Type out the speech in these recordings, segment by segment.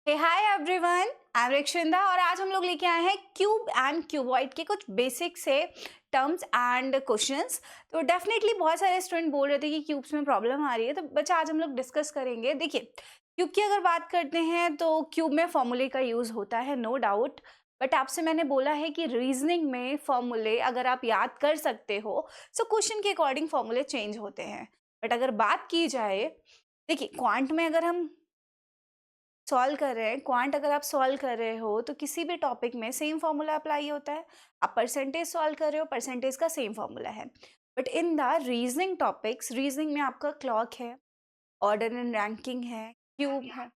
Hi everyone, I am रिक्शिंदा और आज हम लोग लेके आए हैं क्यूब एंड क्यूबॉइड के कुछ बेसिक से टर्म्स एंड क्वेश्चंस। तो डेफिनेटली बहुत सारे स्टूडेंट बोल रहे थे कि क्यूब्स में प्रॉब्लम आ रही है, तो बच्चा आज हम लोग डिस्कस करेंगे। देखिए, क्यूब की अगर बात करते हैं तो क्यूब में फॉर्मूले का यूज़ होता है, नो डाउट। बट आपसे मैंने बोला है कि रीजनिंग में फॉर्मूले अगर आप याद कर सकते हो तो क्वेश्चन के अकॉर्डिंग फॉर्मूले चेंज होते हैं। बट अगर बात की जाए, देखिए क्वांट में अगर हम सॉल्व कर रहे हैं, क्वांट अगर आप सॉल्व कर रहे हो तो किसी भी टॉपिक में सेम फॉर्मूला अप्लाई होता है। आप परसेंटेज सॉल्व कर रहे हो, परसेंटेज का सेम फॉर्मूला है। But in the reasoning topics, reasoning में आपका क्लॉक है, ऑर्डर एंड रैंकिंग है, क्यूब है,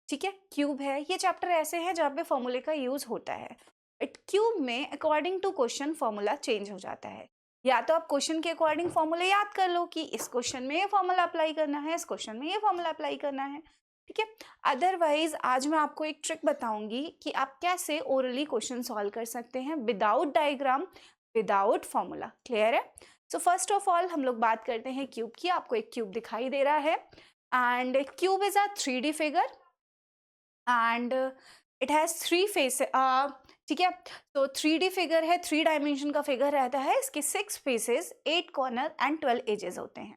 ठीक है, क्यूब है। ये चैप्टर ऐसे हैं जहाँ पे फॉर्मूले का यूज होता है। बट क्यूब में according to question formula change हो जाता है। या तो आप क्वेश्चन के अकॉर्डिंग फॉर्मूले याद कर लो कि इस क्वेश्चन में ये फॉर्मूला अप्लाई करना है, इस क्वेश्चन में ये फॉर्मूला अप्लाई करना है, ठीक है। अदरवाइज आज मैं आपको एक ट्रिक बताऊंगी कि आप कैसे ओरली क्वेश्चन सॉल्व कर सकते हैं without diagram, without formula. Clear है? सो फर्स्ट ऑफ ऑल हम लोग बात करते हैं क्यूब की। आपको एक क्यूब दिखाई दे रहा है and cube is a 3D figure and it has three phase, ठीक है। तो 3D फिगर है, 3 डायमेंशन का फिगर रहता है। इसके 6 फेसेस, 8 कॉर्नर एंड 12 एजेस होते हैं।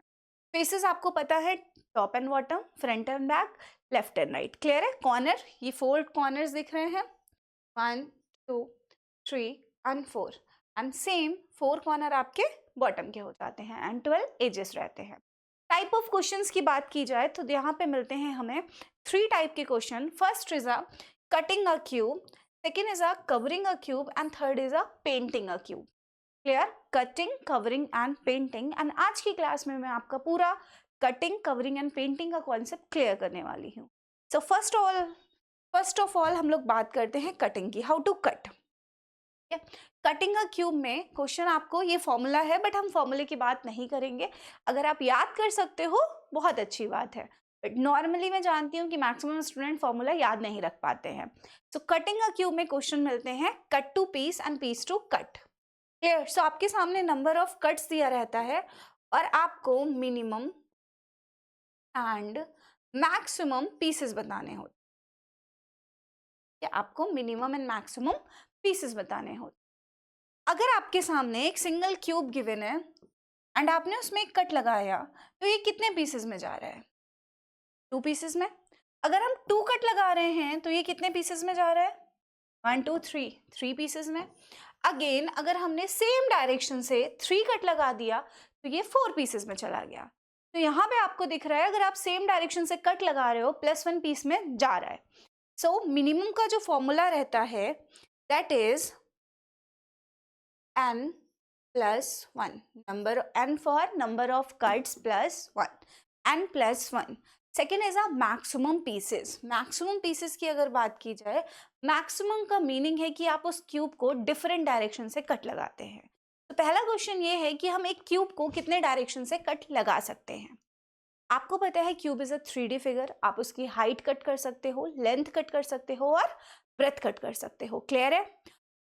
फेसेस आपको पता है, top and bottom, front end back, left and right. Clear है? कॉर्नर, ये 4 कॉर्नर्स दिख रहे हैं, 1 2 3 एंड 4 एंड सेम 4 कॉर्नर आपके बॉटम के हो जाते हैं एंड 12 एजेस रहते हैं। टाइप ऑफ क्वेश्चंस की बात की जाए तो यहाँ पे मिलते हैं हमें 3 टाइप के question. First is a cutting a cube, second is a covering a cube and third is a painting a cube. Clear? Cutting, covering and painting. And आज की क्लास में मैं आपका पूरा कटिंग, कवरिंग एंड पेंटिंग का concept clear करने वाली हूँ। सो फर्स्ट ऑफ ऑल हम लोग बात करते हैं कटिंग की, how to cut. Cutting a cube में क्वेश्चन आपको, ये फॉर्मूला है बट हम फॉर्मूले की बात नहीं करेंगे। अगर आप याद कर सकते हो बहुत अच्छी बात है, बट नॉर्मली मैं जानती हूँ कि मैक्सिमम स्टूडेंट फॉर्मूला याद नहीं रख पाते हैं। सो कटिंग अ क्यूब में क्वेश्चन मिलते हैं cut to piece and piece to cut. Clear? So आपके सामने नंबर ऑफ कट्स दिया रहता है और आपको मिनिमम एंड मैक्सिमम पीसेस बताने होते हैं। आपको मिनिमम एंड मैक्सिमम पीसेस बताने होते। अगर आपके सामने एक सिंगल क्यूब गिवन है एंड आपने उसमें एक कट लगाया, तो ये कितने पीसेस में जा रहा है? 2 पीसेस में। अगर हम 2 कट लगा रहे हैं तो ये कितने पीसेस में जा रहा है? 1 2 3, 3 पीसेस में। अगेन अगर हमने सेम डायरेक्शन से 3 कट लगा दिया तो ये 4 पीसेस में चला गया। तो यहाँ पे आपको दिख रहा है अगर आप सेम डायरेक्शन से कट लगा रहे हो +1 पीस में जा रहा है। सो मिनिमम का जो फॉर्मूला रहता है that is n plus 1, number n for number of cuts plus 1, n plus 1. Second is a maximum pieces. Maximum pieces की अगर बात की जाए, मैक्सिमम का मीनिंग है कि आप उस क्यूब को डिफरेंट डायरेक्शन से कट लगाते हैं। तो पहला क्वेश्चन ये है कि हम एक क्यूब को कितने डायरेक्शन से कट लगा सकते हैं। आपको पता है cube is a 3D figure, आप उसकी हाइट कट कर सकते हो, लेंथ कट कर सकते हो और ब्रेथ कट कर सकते हो। क्लियर है?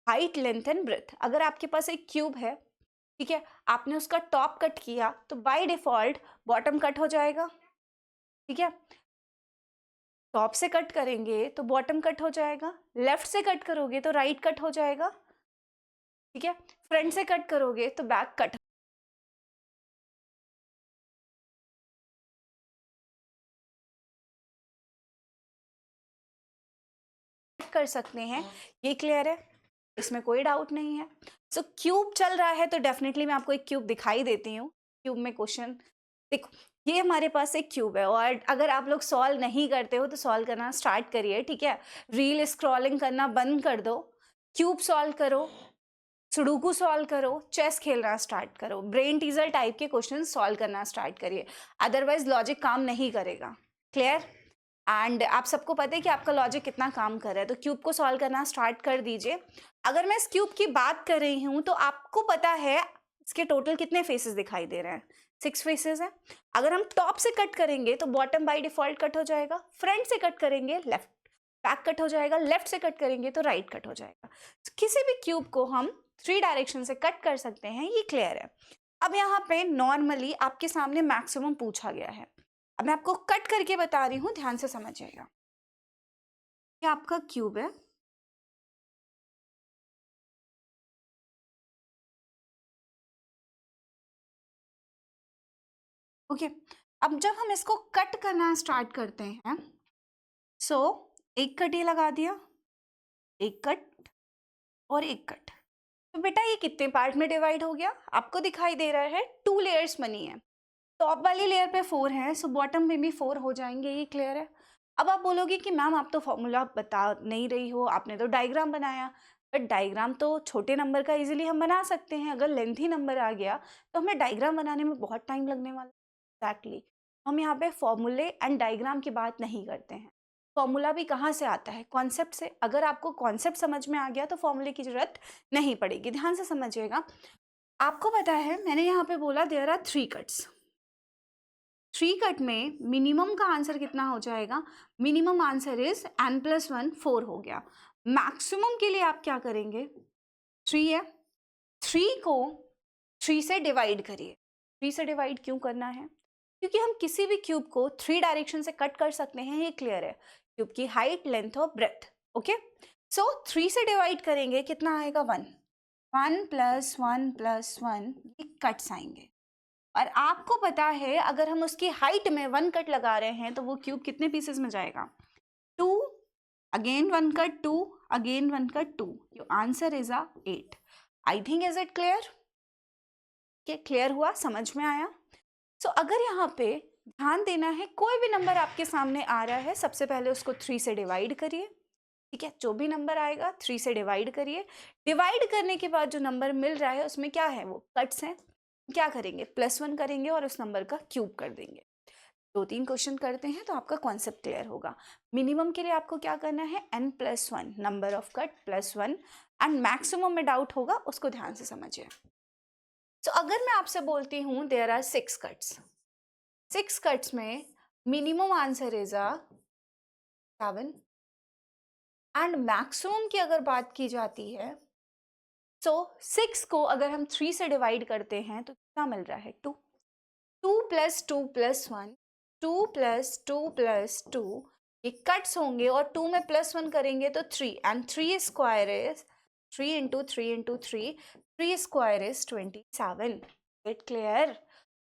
Height, length and breadth. अगर आपके पास एक क्यूब है, ठीक है, आपने उसका टॉप कट किया तो बाय डिफॉल्ट बॉटम कट हो जाएगा। ठीक है, टॉप से कट करेंगे तो बॉटम कट हो जाएगा, लेफ्ट से कट करोगे तो राइट कट हो जाएगा, ठीक है, फ्रंट से कट करोगे तो बैक कट कर सकते हैं। ये क्लियर है? इसमें कोई डाउट नहीं है। सो क्यूब चल रहा है तो डेफिनेटली मैं आपको एक क्यूब दिखाई देती हूँ। क्यूब में क्वेश्चन देखो, ये हमारे पास एक क्यूब है और अगर आप लोग सॉल्व नहीं करते हो तो सॉल्व करना स्टार्ट करिए, ठीक है। रील स्क्रॉलिंग करना बंद कर दो, क्यूब सॉल्व करो, सुडोकू सॉल्व करो, चेस खेलना स्टार्ट करो, ब्रेन टीजर टाइप के क्वेश्चन सॉल्व करना स्टार्ट करिए, अदरवाइज लॉजिक काम नहीं करेगा। क्लियर? एंड आप सबको पता है कि आपका लॉजिक कितना काम कर रहा है, तो क्यूब को सॉल्व करना स्टार्ट कर दीजिए। अगर मैं इस क्यूब की बात कर रही हूँ तो आपको पता है इसके टोटल कितने फेसेस दिखाई दे रहे हैं? 6 फेसेस हैं। अगर हम टॉप से कट करेंगे तो बॉटम बाय डिफॉल्ट कट हो जाएगा, फ्रंट से कट करेंगे लेफ्ट बैक कट हो जाएगा, लेफ्ट से कट करेंगे तो राइट कट हो जाएगा। तो किसी भी क्यूब को हम 3 डायरेक्शन से कट कर सकते हैं, ये क्लियर है। अब यहाँ पे नॉर्मली आपके सामने मैक्सिमम पूछा गया है, अब मैं आपको कट करके बता रही हूँ, ध्यान से समझिएगा। ये आपका क्यूब है, ओके। अब जब हम इसको कट करना स्टार्ट करते हैं, सो एक कट ये लगा दिया, एक कट और एक कट, तो बेटा ये कितने पार्ट में डिवाइड हो गया? आपको दिखाई दे रहा है 2 लेयर्स बनी है। टॉप वाली लेयर पे 4 है, सो बॉटम में भी 4 हो जाएंगे, ये क्लियर है। अब आप बोलोगे कि मैम आप तो फॉर्मूला बता नहीं रही हो, आपने तो डायग्राम बनाया। बट डायग्राम तो छोटे नंबर का इजीली हम बना सकते हैं, अगर लेंथी नंबर आ गया तो हमें डायग्राम बनाने में बहुत टाइम लगने वाला है। एग्जैक्टली, हम यहाँ पे फॉर्मूले एंड डायग्राम की बात नहीं करते हैं। फॉर्मूला भी कहाँ से आता है? कॉन्सेप्ट से। अगर आपको कॉन्सेप्ट समझ में आ गया तो फॉर्मूले की जरूरत नहीं पड़ेगी। ध्यान से समझिएगा। आपको पता है मैंने यहाँ पे बोला देयर आर 3 कट्स। 3 कट में मिनिमम का आंसर कितना हो जाएगा? मिनिमम आंसर इज n+1 4 हो गया। मैक्सिमम के लिए आप क्या करेंगे? 3 है, 3 को 3 से डिवाइड करिए। 3 से डिवाइड क्यों करना है? क्योंकि हम किसी भी क्यूब को 3 डायरेक्शन से कट कर सकते हैं, ये क्लियर है। क्यूब की हाइट, लेंथ और ब्रेथ, ओके। सो 3 से डिवाइड करेंगे, कितना आएगा? 1। 1 + 1 + 1, ये कट्स आएंगे। और आपको पता है अगर हम उसकी हाइट में 1 कट लगा रहे हैं तो वो क्यूब कितने पीसेस में जाएगा? 2, again 1 cut, 2, again 1 cut, 2। Your answer is 8। I think is it clear? क्या क्लियर हुआ? समझ में आया? सो अगर यहाँ पे ध्यान देना है, कोई भी नंबर आपके सामने आ रहा है, सबसे पहले उसको 3 से डिवाइड करिए, ठीक है। जो भी नंबर आएगा 3 से डिवाइड करिए। डिवाइड करने के बाद जो नंबर मिल रहा है उसमें क्या है? वो कट्स हैं। क्या करेंगे? +1 करेंगे और उस नंबर का क्यूब कर देंगे। 2-3 क्वेश्चन करते हैं तो आपका कॉन्सेप्ट क्लियर होगा। मिनिमम के लिए आपको क्या करना है? n+1 number of cut +1, and maximum में डाउट होगा, उसको ध्यान से समझिए। तो अगर मैं आपसे बोलती हूँ देयर आर 6 कट्स, 6 कट्स में minimum answer is 7, and maximum की अगर बात की जाती है, सो 6 को अगर हम 3 से डिवाइड करते हैं तो कितना मिल रहा है? 2। 2 + 2 + 1, 2 + 2 + 2, ये कट्स होंगे और 2 में +1 करेंगे तो 3, and 3 square is 3 × 3 × 3, 3 square is 27। It clear?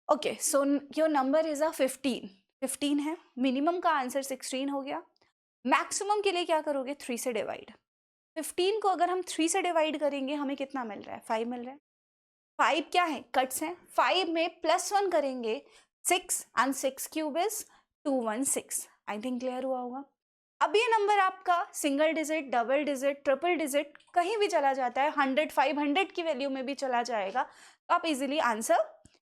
Okay, so your number is 15। 15 है, मिनिमम का आंसर 16 हो गया। मैक्सिमम के लिए क्या करोगे? 3 से डिवाइड। 15 को अगर हम 3 से डिवाइड करेंगे हमें कितना मिल रहा है? 5 मिल रहा है। 5 क्या है? कट्स हैं। 5 में +1 करेंगे 6, and 6 cube is 216। I think clear हुआ होगा। अब ये नंबर आपका single digit, double digit, triple digit कहीं भी चला जाता है, 100, 500 की वैल्यू में भी चला जाएगा, तो आप इजीली आंसर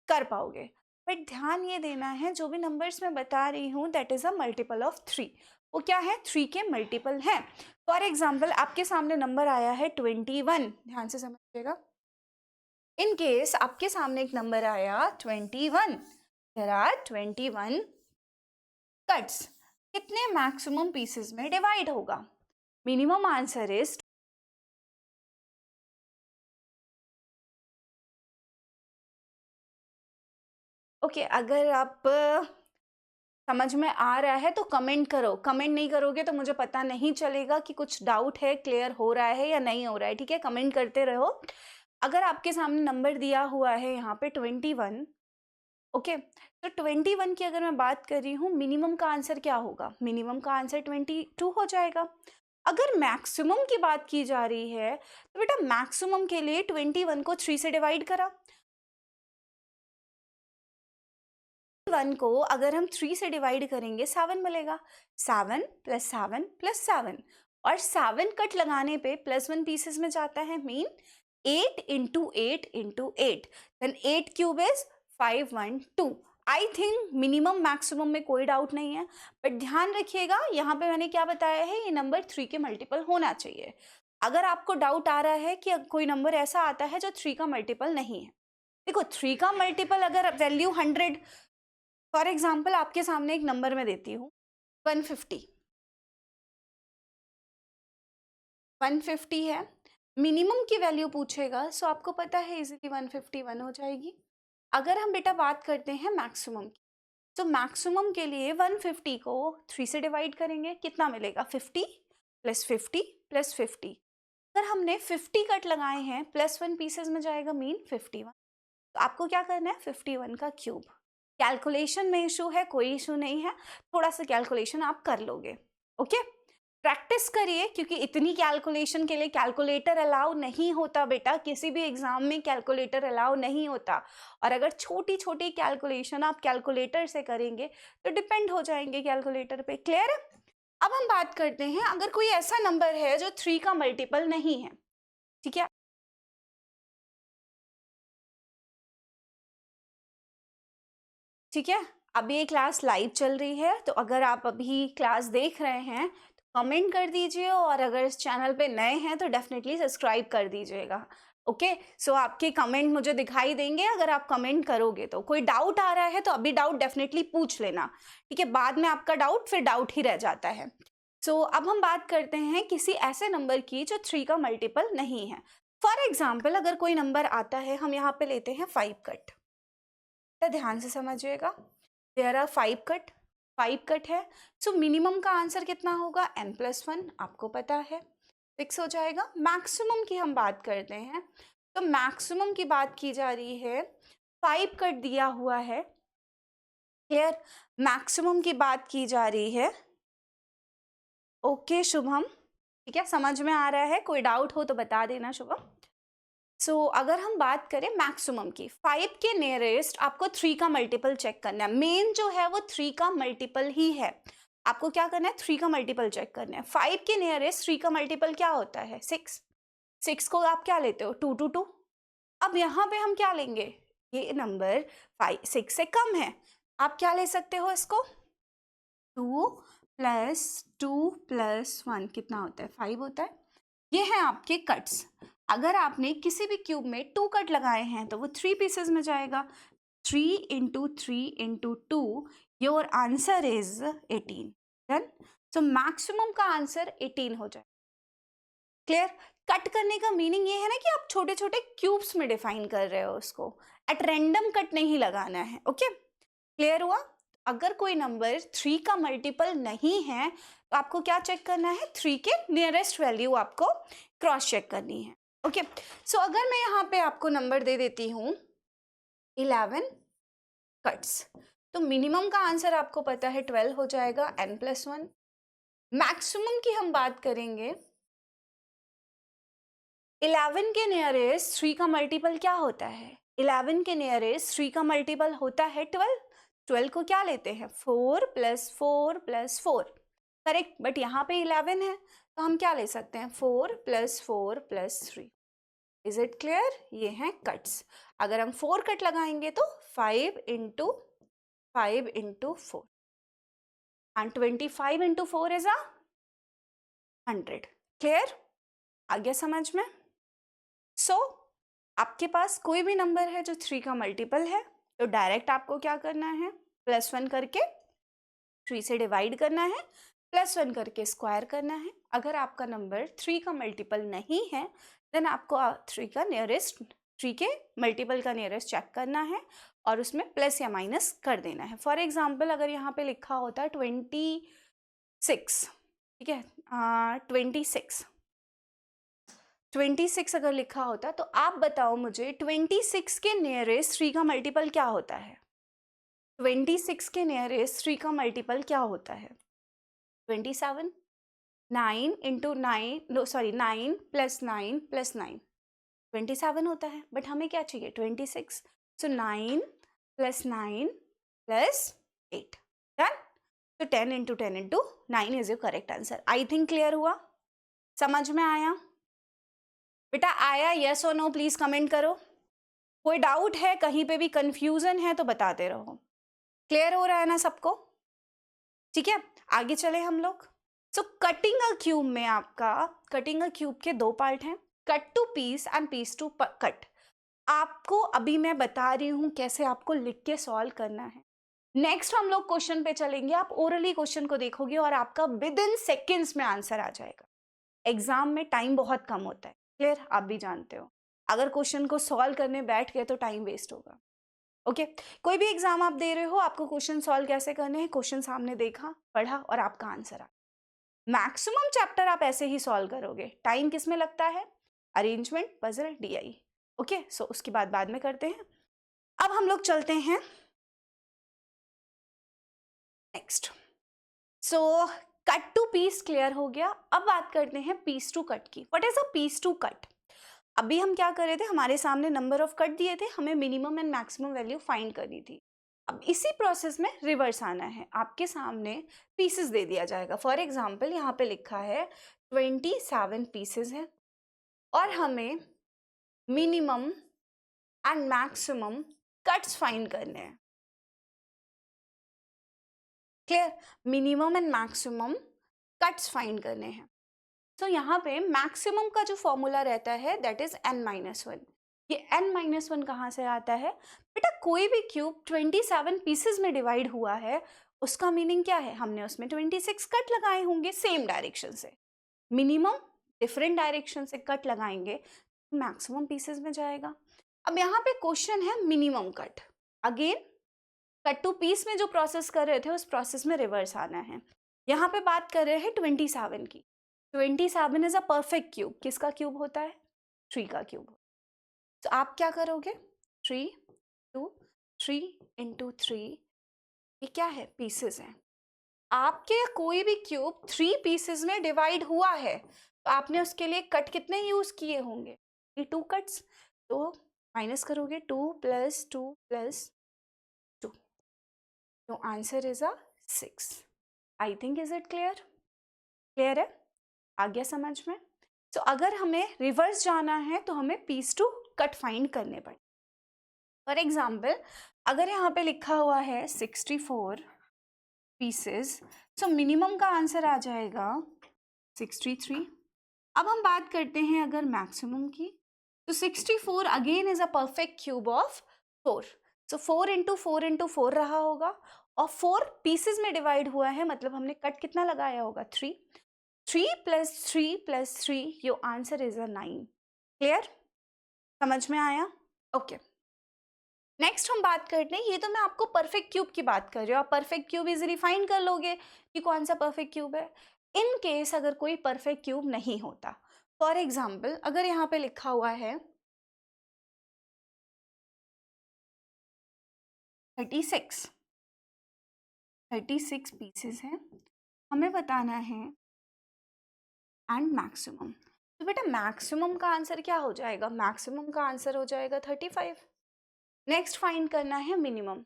कर पाओगे। बट ध्यान ये देना है, जो भी नंबर्स मैं बता रही हूँ that is a multiple of 3। वो क्या है? 3 के मल्टीपल हैं। फॉर एग्जाम्पल आपके सामने नंबर आया है 21, ध्यान से समझिएगा। इन केस आपके सामने एक नंबर आया 21, देयर आर 21 कट्स, कितने मैक्सिमम पीसेस में डिवाइड होगा? Minimum answer is, okay. अगर आप समझ में आ रहा है तो कमेंट करो। कमेंट नहीं करोगे तो मुझे पता नहीं चलेगा कि कुछ डाउट है, क्लियर हो रहा है या नहीं हो रहा है, ठीक है। कमेंट करते रहो। अगर आपके सामने नंबर दिया हुआ है यहाँ पे 21, ओके, तो 21 की अगर मैं बात कर रही हूँ, मिनिमम का आंसर क्या होगा? मिनिमम का आंसर 22 हो जाएगा। अगर मैक्सिमम की बात की जा रही है तो बेटा मैक्सिमम के लिए 21 को 3 से डिवाइड करा। 1 को अगर हम 3 से डिवाइड करेंगे 7 मिलेगा। 7 + 7 + 7, और 7 कट लगाने पे +1 पीसेस में जाता है, mean 8 × 8 × 8, then 8 cube is 512। I think minimum maximum में कोई डाउट नहीं है, बट ध्यान रखिएगा यहाँ पे मैंने क्या बताया है, ये नंबर 3 के मल्टीपल होना चाहिए। अगर आपको डाउट आ रहा है कि कोई नंबर ऐसा आता है जो 3 का मल्टीपल नहीं है, देखो 3 का मल्टीपल अगर वैल्यू 100, फॉर एग्जाम्पल आपके सामने एक नंबर में देती हूँ 150, 150 है, मिनिमम की वैल्यू पूछेगा, सो आपको पता है इजीली 151 हो जाएगी। अगर हम बेटा बात करते हैं मैक्सिमम की, तो मैक्सिमम के लिए 150 को 3 से डिवाइड करेंगे, कितना मिलेगा? 50, प्लस 50 प्लस 50। अगर हमने 50 कट लगाए हैं +1 पीसेस में जाएगा, मीन 51। तो आपको क्या करना है, 51 का क्यूब। कैलकुलेशन में इशू है, कोई इशू नहीं है, थोड़ा सा कैलकुलेशन आप कर लोगे। ओके, प्रैक्टिस करिए, क्योंकि इतनी कैलकुलेशन के लिए कैलकुलेटर अलाउ नहीं होता बेटा, किसी भी एग्जाम में कैलकुलेटर अलाउ नहीं होता। और अगर छोटी छोटी कैलकुलेशन आप कैलकुलेटर से करेंगे तो डिपेंड हो जाएंगे कैलकुलेटर पे। क्लियर है? अब हम बात करते हैं, अगर कोई ऐसा नंबर है जो 3 का मल्टीपल नहीं है, ठीक है, ठीक है, अभी ये क्लास लाइव चल रही है, तो अगर आप अभी क्लास देख रहे हैं तो कमेंट कर दीजिए, और अगर इस चैनल पे नए हैं तो डेफिनेटली सब्सक्राइब कर दीजिएगा। ओके, सो आपके कमेंट मुझे दिखाई देंगे अगर आप कमेंट करोगे तो। कोई डाउट आ रहा है तो अभी डाउट डेफिनेटली पूछ लेना, ठीक है, बाद में आपका डाउट फिर डाउट ही रह जाता है। सो अब हम बात करते हैं किसी ऐसे नंबर की जो 3 का मल्टीपल नहीं है। फॉर एग्जाम्पल, अगर कोई नंबर आता है, हम यहाँ पे लेते हैं 5 कट, तो ध्यान से समझिएगा, देयर आर 5 कट, 5 कट है, सो मिनिमम का आंसर कितना होगा, n+1, आपको पता है 6 हो जाएगा। मैक्सिमम की हम बात करते हैं, तो मैक्सिमम की बात की जा रही है, 5 कट दिया हुआ है, क्लियर, मैक्सिमम की बात की जा रही है। ओके शुभम, ठीक है, समझ में आ रहा है, कोई डाउट हो तो बता देना शुभम। सो अगर हम बात करें मैक्सिमम की, 5 के नियरेस्ट आपको 3 का मल्टीपल चेक करना है। मेन जो है वो 3 का मल्टीपल ही है, आपको क्या करना है, 3 का मल्टीपल चेक करना है। 5 के नियरेस्ट 3 का मल्टीपल क्या होता है, 6। 6 को आप क्या लेते हो, 2 to 2। अब यहाँ पे हम क्या लेंगे, ये नंबर 6 से कम है, आप क्या ले सकते हो इसको, 2 + 2 + 1 कितना होता है, 5 होता है। ये हैं आपके कट्स। अगर आपने किसी भी क्यूब में 2 कट लगाए हैं तो वो 3 पीसेस में जाएगा। 3 × 3 × 2, your answer is 18। Done. So maximum का आंसर 18 हो जाए। क्लियर? कट करने का मीनिंग ये है ना कि आप छोटे छोटे क्यूब्स में डिफाइन कर रहे हो उसको, एट रैंडम कट नहीं लगाना है। ओके, क्लियर हुआ? अगर कोई नंबर 3 का मल्टीपल नहीं है तो आपको क्या चेक करना है, 3 के नियरेस्ट वैल्यू आपको क्रॉस चेक करनी है। ओके, सो अगर मैं यहाँ पे आपको नंबर दे देती हूँ 11 कट्स, तो मिनिमम का आंसर आपको पता है 12 हो जाएगा, n+1। मैक्सिमम की हम बात करेंगे, 11 के नियरेस्ट 3 का मल्टीपल क्या होता है, 11 के नियरेस्ट 3 का मल्टीपल होता है 12। 12 को क्या लेते हैं, 4 + 4 + 4, करेक्ट, बट यहाँ पे 11 है तो हम क्या ले सकते हैं, 4 + 4 + 3। Is it clear? ये हैं कट्स। अगर हम 4 कट लगाएंगे तो 5 × 5 × 4, एंड 25 × 4 इज 100। क्लियर? आ गया समझ में? सो आपके पास कोई भी नंबर है जो 3 का मल्टीपल है, तो डायरेक्ट आपको क्या करना है, +1 करके 3 से डिवाइड करना है, +1 करके स्क्वायर करना है। अगर आपका नंबर 3 का मल्टीपल नहीं है, देन आपको 3 के मल्टीपल का नियरेस्ट चेक करना है और उसमें प्लस या माइनस कर देना है। फॉर एग्जाम्पल, अगर यहाँ पे लिखा होता है 26, ठीक है, 26 अगर लिखा होता तो आप बताओ मुझे 26 के नियरेस्ट 3 का मल्टीपल क्या होता है, 26 के नियरेस्ट 3 का मल्टीपल क्या होता है, 27। 9 × 9, नो सॉरी, 9 + 9 + 9, 27 होता है, बट हमें क्या चाहिए, 26। सो 9 + 9 + 8, डन। तो 10 × 10 × 9 is your correct answer. I think clear हुआ, समझ में आया बेटा? आया, यस और नो प्लीज कमेंट करो। कोई डाउट है, कहीं पे भी कंफ्यूजन है तो बताते रहो। क्लियर हो रहा है ना सबको? ठीक है, आगे चले हम लोग। सो कटिंग अ क्यूब में आपका, कटिंग अ क्यूब के 2 पार्ट हैं, cut to piece and piece to cut. आपको अभी मैं बता रही हूं कैसे आपको लिख के सॉल्व करना है। नेक्स्ट हम लोग क्वेश्चन पे चलेंगे, आप ओरली क्वेश्चन को देखोगे और आपका विद इन सेकेंड्स में आंसर आ जाएगा। एग्जाम में टाइम बहुत कम होता है, क्लियर, आप भी जानते हो। अगर क्वेश्चन को सॉल्व करने बैठ गए तो टाइम वेस्ट होगा। ओके, कोई भी एग्जाम आप दे रहे हो, आपको क्वेश्चन सॉल्व कैसे करने हैं, क्वेश्चन सामने देखा, पढ़ा और आपका आंसर आ मैक्सिमम चैप्टर आप ऐसे ही सॉल्व करोगे। टाइम किस में लगता है? Arrangement, puzzle, DI. ओके, सो उसकी बात बाद में करते हैं। अब हम लोग चलते हैं next. So cut to piece clear हो गया। अब बात करते हैं पीस टू कट की। What is a piece to cut? अभी हम क्या कर रहे थे, हमारे सामने नंबर ऑफ कट दिए थे, हमें minimum and maximum value find करनी थी। अब इसी प्रोसेस में रिवर्स आना है। आपके सामने पीसेस दे दिया जाएगा। फॉर एग्जाम्पल यहाँ पे लिखा है 27 पीसेस है और हमें minimum and maximum cuts find करने हैं। Clear? Minimum and maximum cuts find करने हैं। तो यहाँ पे मैक्सिमम का जो फॉर्मूला रहता है दैट इज n-1। ये n-1 कहाँ से आता है? बेटा कोई भी क्यूब 27 पीसेस में डिवाइड हुआ है, उसका मीनिंग क्या है? हमने उसमें 26 कट लगाए होंगे सेम डायरेक्शन से। मिनिमम डिफरेंट डायरेक्शन से कट लगाएंगे, मैक्सिमम पीसेस में जाएगा। अब यहाँ पे क्वेश्चन है minimum cut. Again cut to piece में जो प्रोसेस कर रहे थे उस प्रोसेस में रिवर्स आना है। यहाँ पे बात कर रहे हैं 27 की। 27 इज अ परफेक्ट क्यूब। किसका क्यूब होता है? 3 का क्यूब। तो आप क्या करोगे? 3 2 3 इंटू 3, ये क्या है? पीसेस हैं। आपके कोई भी क्यूब 3 पीसेस में डिवाइड हुआ है तो आपने उसके लिए कट कितने यूज किए होंगे? 2 कट्स। तो माइनस करोगे 2 + 2 + 2, तो answer is a 6। I think is it clear? Clear है? आ गया समझ में? तो अगर हमें रिवर्स जाना है तो हमें पीस टू कट फाइंड करने पड़े। फॉर एग्जाम्पल अगर यहाँ पे लिखा हुआ है 64 पीसेस, सो मिनिमम का आंसर आ जाएगा 63। अब हम बात करते हैं अगर मैक्सिमम की, तो 64 again is a perfect cube of 4। So 4 into 4 into 4 रहा होगा और 4 पीसेस में डिवाइड हुआ है, मतलब हमने कट कितना लगाया होगा? 3। 3 + 3 + 3, your answer is a 9। Clear? समझ में आया? ओके। नेक्स्ट हम बात करते हैं, ये तो मैं आपको परफेक्ट क्यूब की बात कर रही हूँ। आप परफेक्ट क्यूब इजीली फाइंड कर लोगे कि कौन सा परफेक्ट क्यूब है। इन केस अगर कोई परफेक्ट क्यूब नहीं होता, फॉर एग्जाम्पल अगर यहाँ पे लिखा हुआ है 36 पीसेस हैं, हमें बताना है एंड मैक्सिमम। तो बेटा मैक्सिमम का आंसर क्या हो जाएगा? मैक्सिमम का आंसर हो जाएगा 35। नेक्स्ट फाइंड करना है minimum.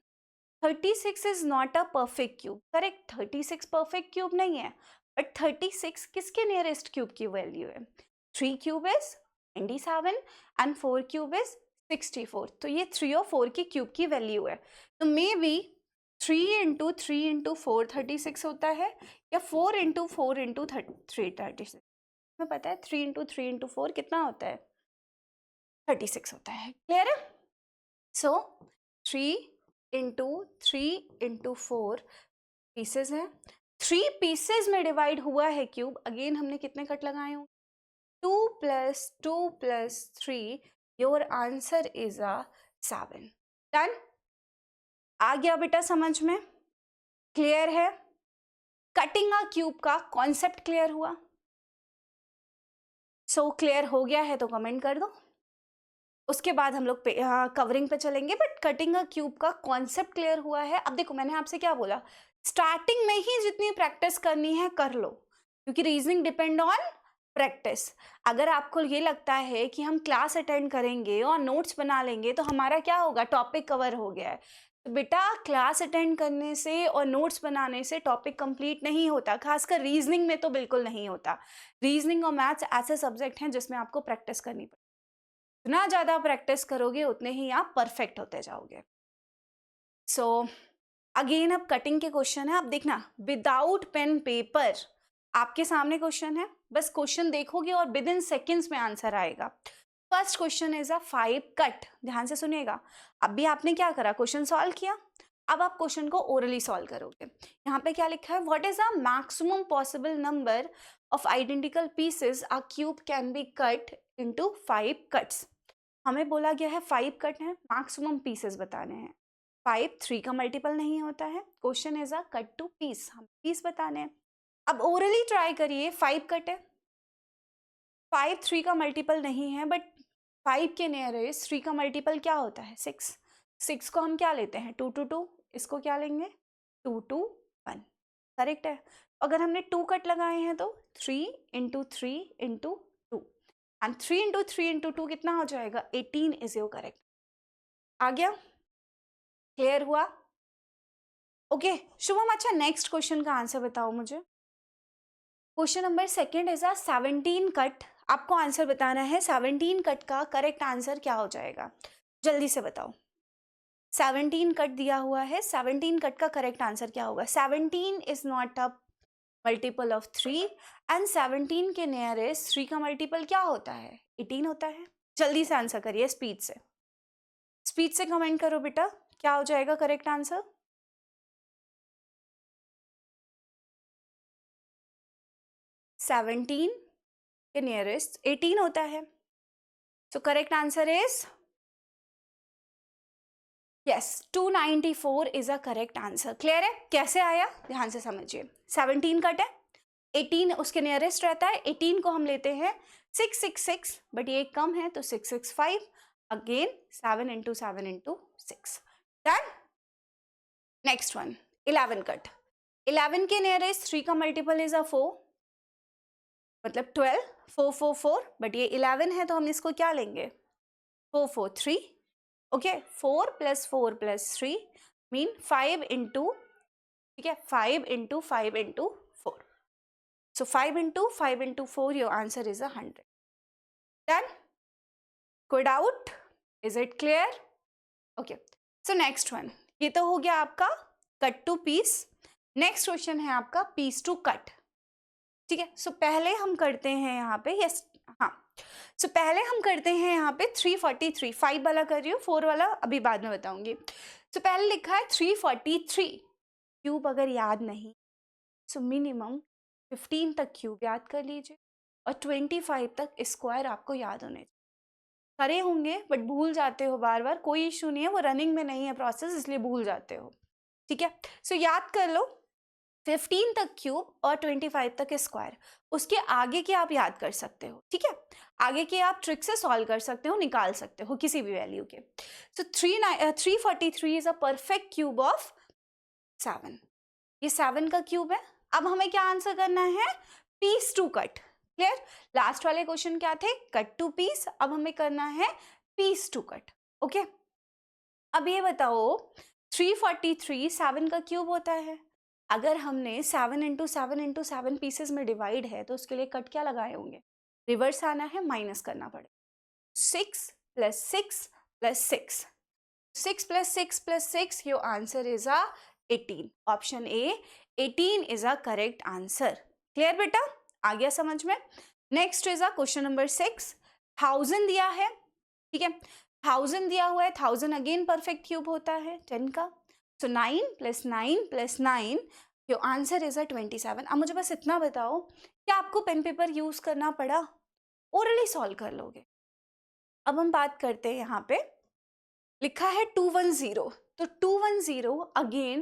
36 is not a perfect cube, correct? 36 perfect cube नहीं है, बट 36 किसके नियरेस्ट क्यूब की वैल्यू है? 3 cube is 27 and 4 cube is 64। तो ये 3 और 4 की क्यूब की वैल्यू है। तो मे बी 3 इंटू 3 इंटू 4 36 होता है, या 4 इंटू 4 इंटू 3 36। हमें पता है 3 इंटू 3 इंटू 4 कितना होता है? 36 होता है। क्लियर है? सो 3 इंटू 3 इंटू 4 पीसेस है। 3 पीसेस में डिवाइड हुआ है क्यूब। अगेन हमने कितने कट लगाए होंगे? 2 + 2 + 3, your answer is a 7। Done? आ गया बेटा समझ में? क्लियर है? कटिंग अ क्यूब का कॉन्सेप्ट क्लियर हुआ? सो क्लियर हो गया है तो कमेंट कर दो। उसके बाद हम लोग कवरिंग पे चलेंगे, बट कटिंग अ क्यूब का कॉन्सेप्ट क्लियर हुआ है। अब देखो मैंने आपसे क्या बोला, स्टार्टिंग में ही जितनी प्रैक्टिस करनी है कर लो, क्योंकि रीजनिंग डिपेंड ऑन प्रैक्टिस। अगर आपको ये लगता है कि हम क्लास अटेंड करेंगे और नोट्स बना लेंगे तो हमारा क्या होगा, टॉपिक कवर हो गया है, तो बेटा क्लास अटेंड करने से और नोट्स बनाने से टॉपिक कंप्लीट नहीं होता, खासकर रीजनिंग में तो बिल्कुल नहीं होता। रीजनिंग और मैथ्स ऐसे सब्जेक्ट हैं जिसमें आपको प्रैक्टिस करनी पड़ती है। जितना ज़्यादा प्रैक्टिस करोगे उतने ही आप परफेक्ट होते जाओगे। सो अगेन अब कटिंग के क्वेश्चन है। अब देखना, विदाउट पेन पेपर आपके सामने क्वेश्चन है, बस क्वेश्चन देखोगे और विद इन सेकेंड्स में आंसर आएगा। First question is a 5 cut. ध्यान से सुनिएगा। अब भी आपने क्या करा, क्वेश्चन सॉल्व किया। अब आप क्वेश्चन को ओरली सॉल्व करोगे। यहाँ पे क्या लिखा है, what is a maximum possible number of identical pieces a cube can be cut into 5 cuts. हमें बोला गया है 5 कट है, मैक्सिमम पीसेस बताने हैं। 5 3 का मल्टीपल नहीं होता है। Question is a cut to piece, हम पीस बताने हैं। अब ओरली ट्राई करिए, 5 कट है, 5 3 का मल्टीपल नहीं है, बट 5 के नियरेस्ट 3 का मल्टीपल क्या होता है? 6। 6 को हम क्या लेते हैं? 2 2 2, इसको क्या लेंगे? 2 2 1, करेक्ट है। अगर हमने 2 कट लगाए हैं तो 3 into 3 into 2, and 3 into 3 into 2 कितना हो जाएगा? 18 इज योर करेक्ट। आ गया? क्लियर हुआ? ओके शुभम, अच्छा नेक्स्ट क्वेश्चन का आंसर बताओ मुझे। Question number second is 17 cut. आपको आंसर बताना है 17 कट का करेक्ट आंसर क्या हो जाएगा, जल्दी से बताओ। 17 कट दिया हुआ है, 17 कट का करेक्ट आंसर क्या होगा? 17 is not a multiple of 3, and 17 के नियरेस्ट 3 का मल्टीपल क्या होता है? 18 होता है। जल्दी से आंसर करिए, स्पीड से, स्पीड से कमेंट करो बेटा, क्या हो जाएगा करेक्ट आंसर? 17 के नियरेस्ट 18 होता है, so correct answer is yes 294 is a correct answer. Clear है? कैसे आया ध्यान से समझिए। 17 कट है, 18 उसके नियरेस्ट रहता है, 18 को हम लेते हैं 666, बट ये कम है तो 665, again 7 into 7 into 6, done. Next one 11 cut. 11 के नियरेस्ट 3 का मल्टीपल इज अ 4, मतलब 12, 4 4 4, बट ये 11 है तो हम इसको क्या लेंगे? 4 4 3, okay 4 plus 4 plus 3 mean 5 into, ठीक है 5 into 5 into 4, so 5 into 5 into 4, your answer is 100। Done? कोई doubt? Is it clear? Okay so next one, ये तो हो गया आपका cut to piece. Next question है आपका पीस टू कट, ठीक है। सो पहले हम करते हैं यहाँ पे, यस हाँ, सो पहले हम करते हैं यहाँ पे 343, 5 वाला कर रही हूँ, 4 वाला अभी बाद में बताऊंगी। सो पहले लिखा है 343 क्यूब, अगर याद नहीं सो मिनिमम 15 तक क्यूब याद कर लीजिए, और 25 तक स्क्वायर आपको याद होने चाहिए। करे होंगे बट भूल जाते हो बार बार, कोई इशू नहीं है, वो रनिंग में नहीं है प्रोसेस, इसलिए भूल जाते हो, ठीक है। सो याद कर लो 15 तक क्यूब और 25 तक स्क्वायर, उसके आगे के आप याद कर सकते हो, ठीक है। आगे के आप ट्रिक से सॉल्व कर सकते हो, निकाल सकते हो किसी भी वैल्यू के। सो 343 is a perfect cube of 7, ये 7 का क्यूब है। अब हमें क्या आंसर करना है? Piece to cut. Clear? Last वाले क्वेश्चन क्या थे? कट टू पीस, अब हमें करना है पीस टू कट। ओके अब ये बताओ 343 7 का क्यूब होता है, अगर हमने 7 इंटू 7 इंटू 7 पीसेज में डिवाइड है तो उसके लिए कट क्या लगाए होंगे? रिवर्स आना है, माइनस करना पड़ेगा। 6 plus 6 plus 6, 6 plus 6 plus 6, your answer is a 18। Option A 18 is a correct answer. Clear बेटा? आ गया समझ में? Next is a question number 6। 1000 दिया है, ठीक है, 1000 दिया हुआ है, 1000 अगेन परफेक्ट क्यूब होता है 10 का, सो 9 plus 9 plus 9, your answer is अ 27। अब मुझे बस इतना बताओ, क्या आपको पेन पेपर यूज करना पड़ा? ओरली सॉल्व कर लोगे। अब हम बात करते हैं यहाँ पे, लिखा है 210, तो 210 अगेन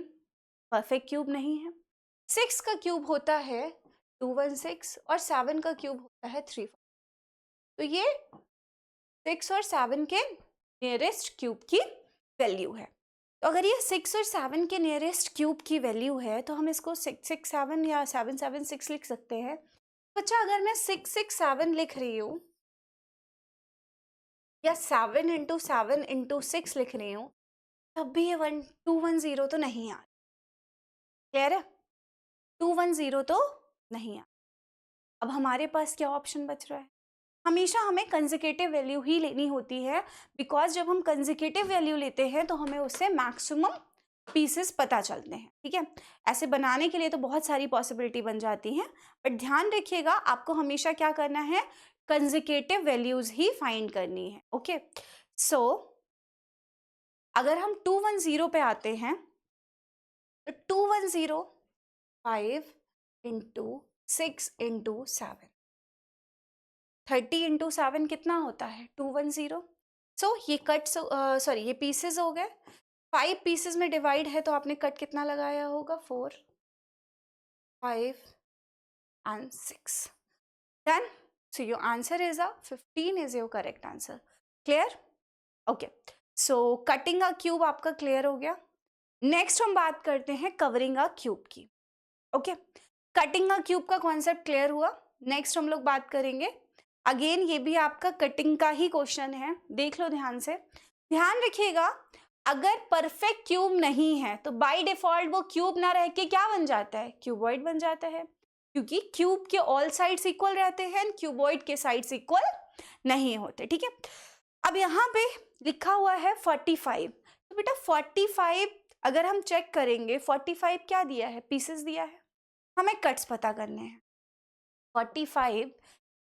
परफेक्ट क्यूब नहीं है। 6 का क्यूब होता है 216, और 7 का क्यूब होता है 3, तो ये 6 और 7 के नियरेस्ट क्यूब की वैल्यू है। तो अगर ये 6 और 7 के नियरेस्ट क्यूब की वैल्यू है तो हम इसको 667 या 776 लिख सकते हैं। बच्चा अगर मैं 667 लिख रही हूँ या 7 इंटू 7 इंटू 6 लिख रही हूँ, तब भी ये 210 तो नहीं आ। क्लियर है? 210 तो नहीं आ। अब हमारे पास क्या ऑप्शन बच रहा है? हमेशा हमें कंसेक्यूटिव वैल्यू ही लेनी होती है, बिकॉज जब हम कंसेक्यूटिव वैल्यू लेते हैं तो हमें उससे मैक्सिमम पीसेस पता चलते हैं, ठीक है। ऐसे बनाने के लिए तो बहुत सारी पॉसिबिलिटी बन जाती हैं, बट ध्यान रखिएगा आपको हमेशा क्या करना है? कंसेक्यूटिव वैल्यूज ही फाइंड करनी है। ओके सो अगर हम 210 पे आते हैं तो 210 5 इंटू 6 इंटू 7, 30 इंटू 7 कितना होता है? 210। सो ये कट सॉरी ये पीसेस हो गए, 5 पीसेस में डिवाइड है तो आपने कट कितना लगाया होगा? 4 5 and 6. Done? So your answer is 15 is your correct answer. Clear? Okay. So cutting a cube आपका clear हो गया. Next हम बात करते हैं covering a cube की. Okay. Cutting a cube का concept clear हुआ. Next हम लोग बात करेंगे. Again ये भी आपका cutting का ही question है. देख लो ध्यान से. ध्यान रखिएगा, अगर परफेक्ट क्यूब नहीं है तो बाय डिफॉल्ट वो क्यूब ना रह के क्या बन जाता है? क्यूबॉइड बन जाता है, क्योंकि क्यूब के ऑल साइड्स इक्वल रहते हैं, क्यूबॉइड के साइड्स इक्वल नहीं होते. ठीक है. अब यहाँ पे लिखा हुआ है 45. तो बेटा 45 अगर हम चेक करेंगे, 45 क्या दिया है? पीसेस दिया है. हमें कट्स पता करने हैं. 45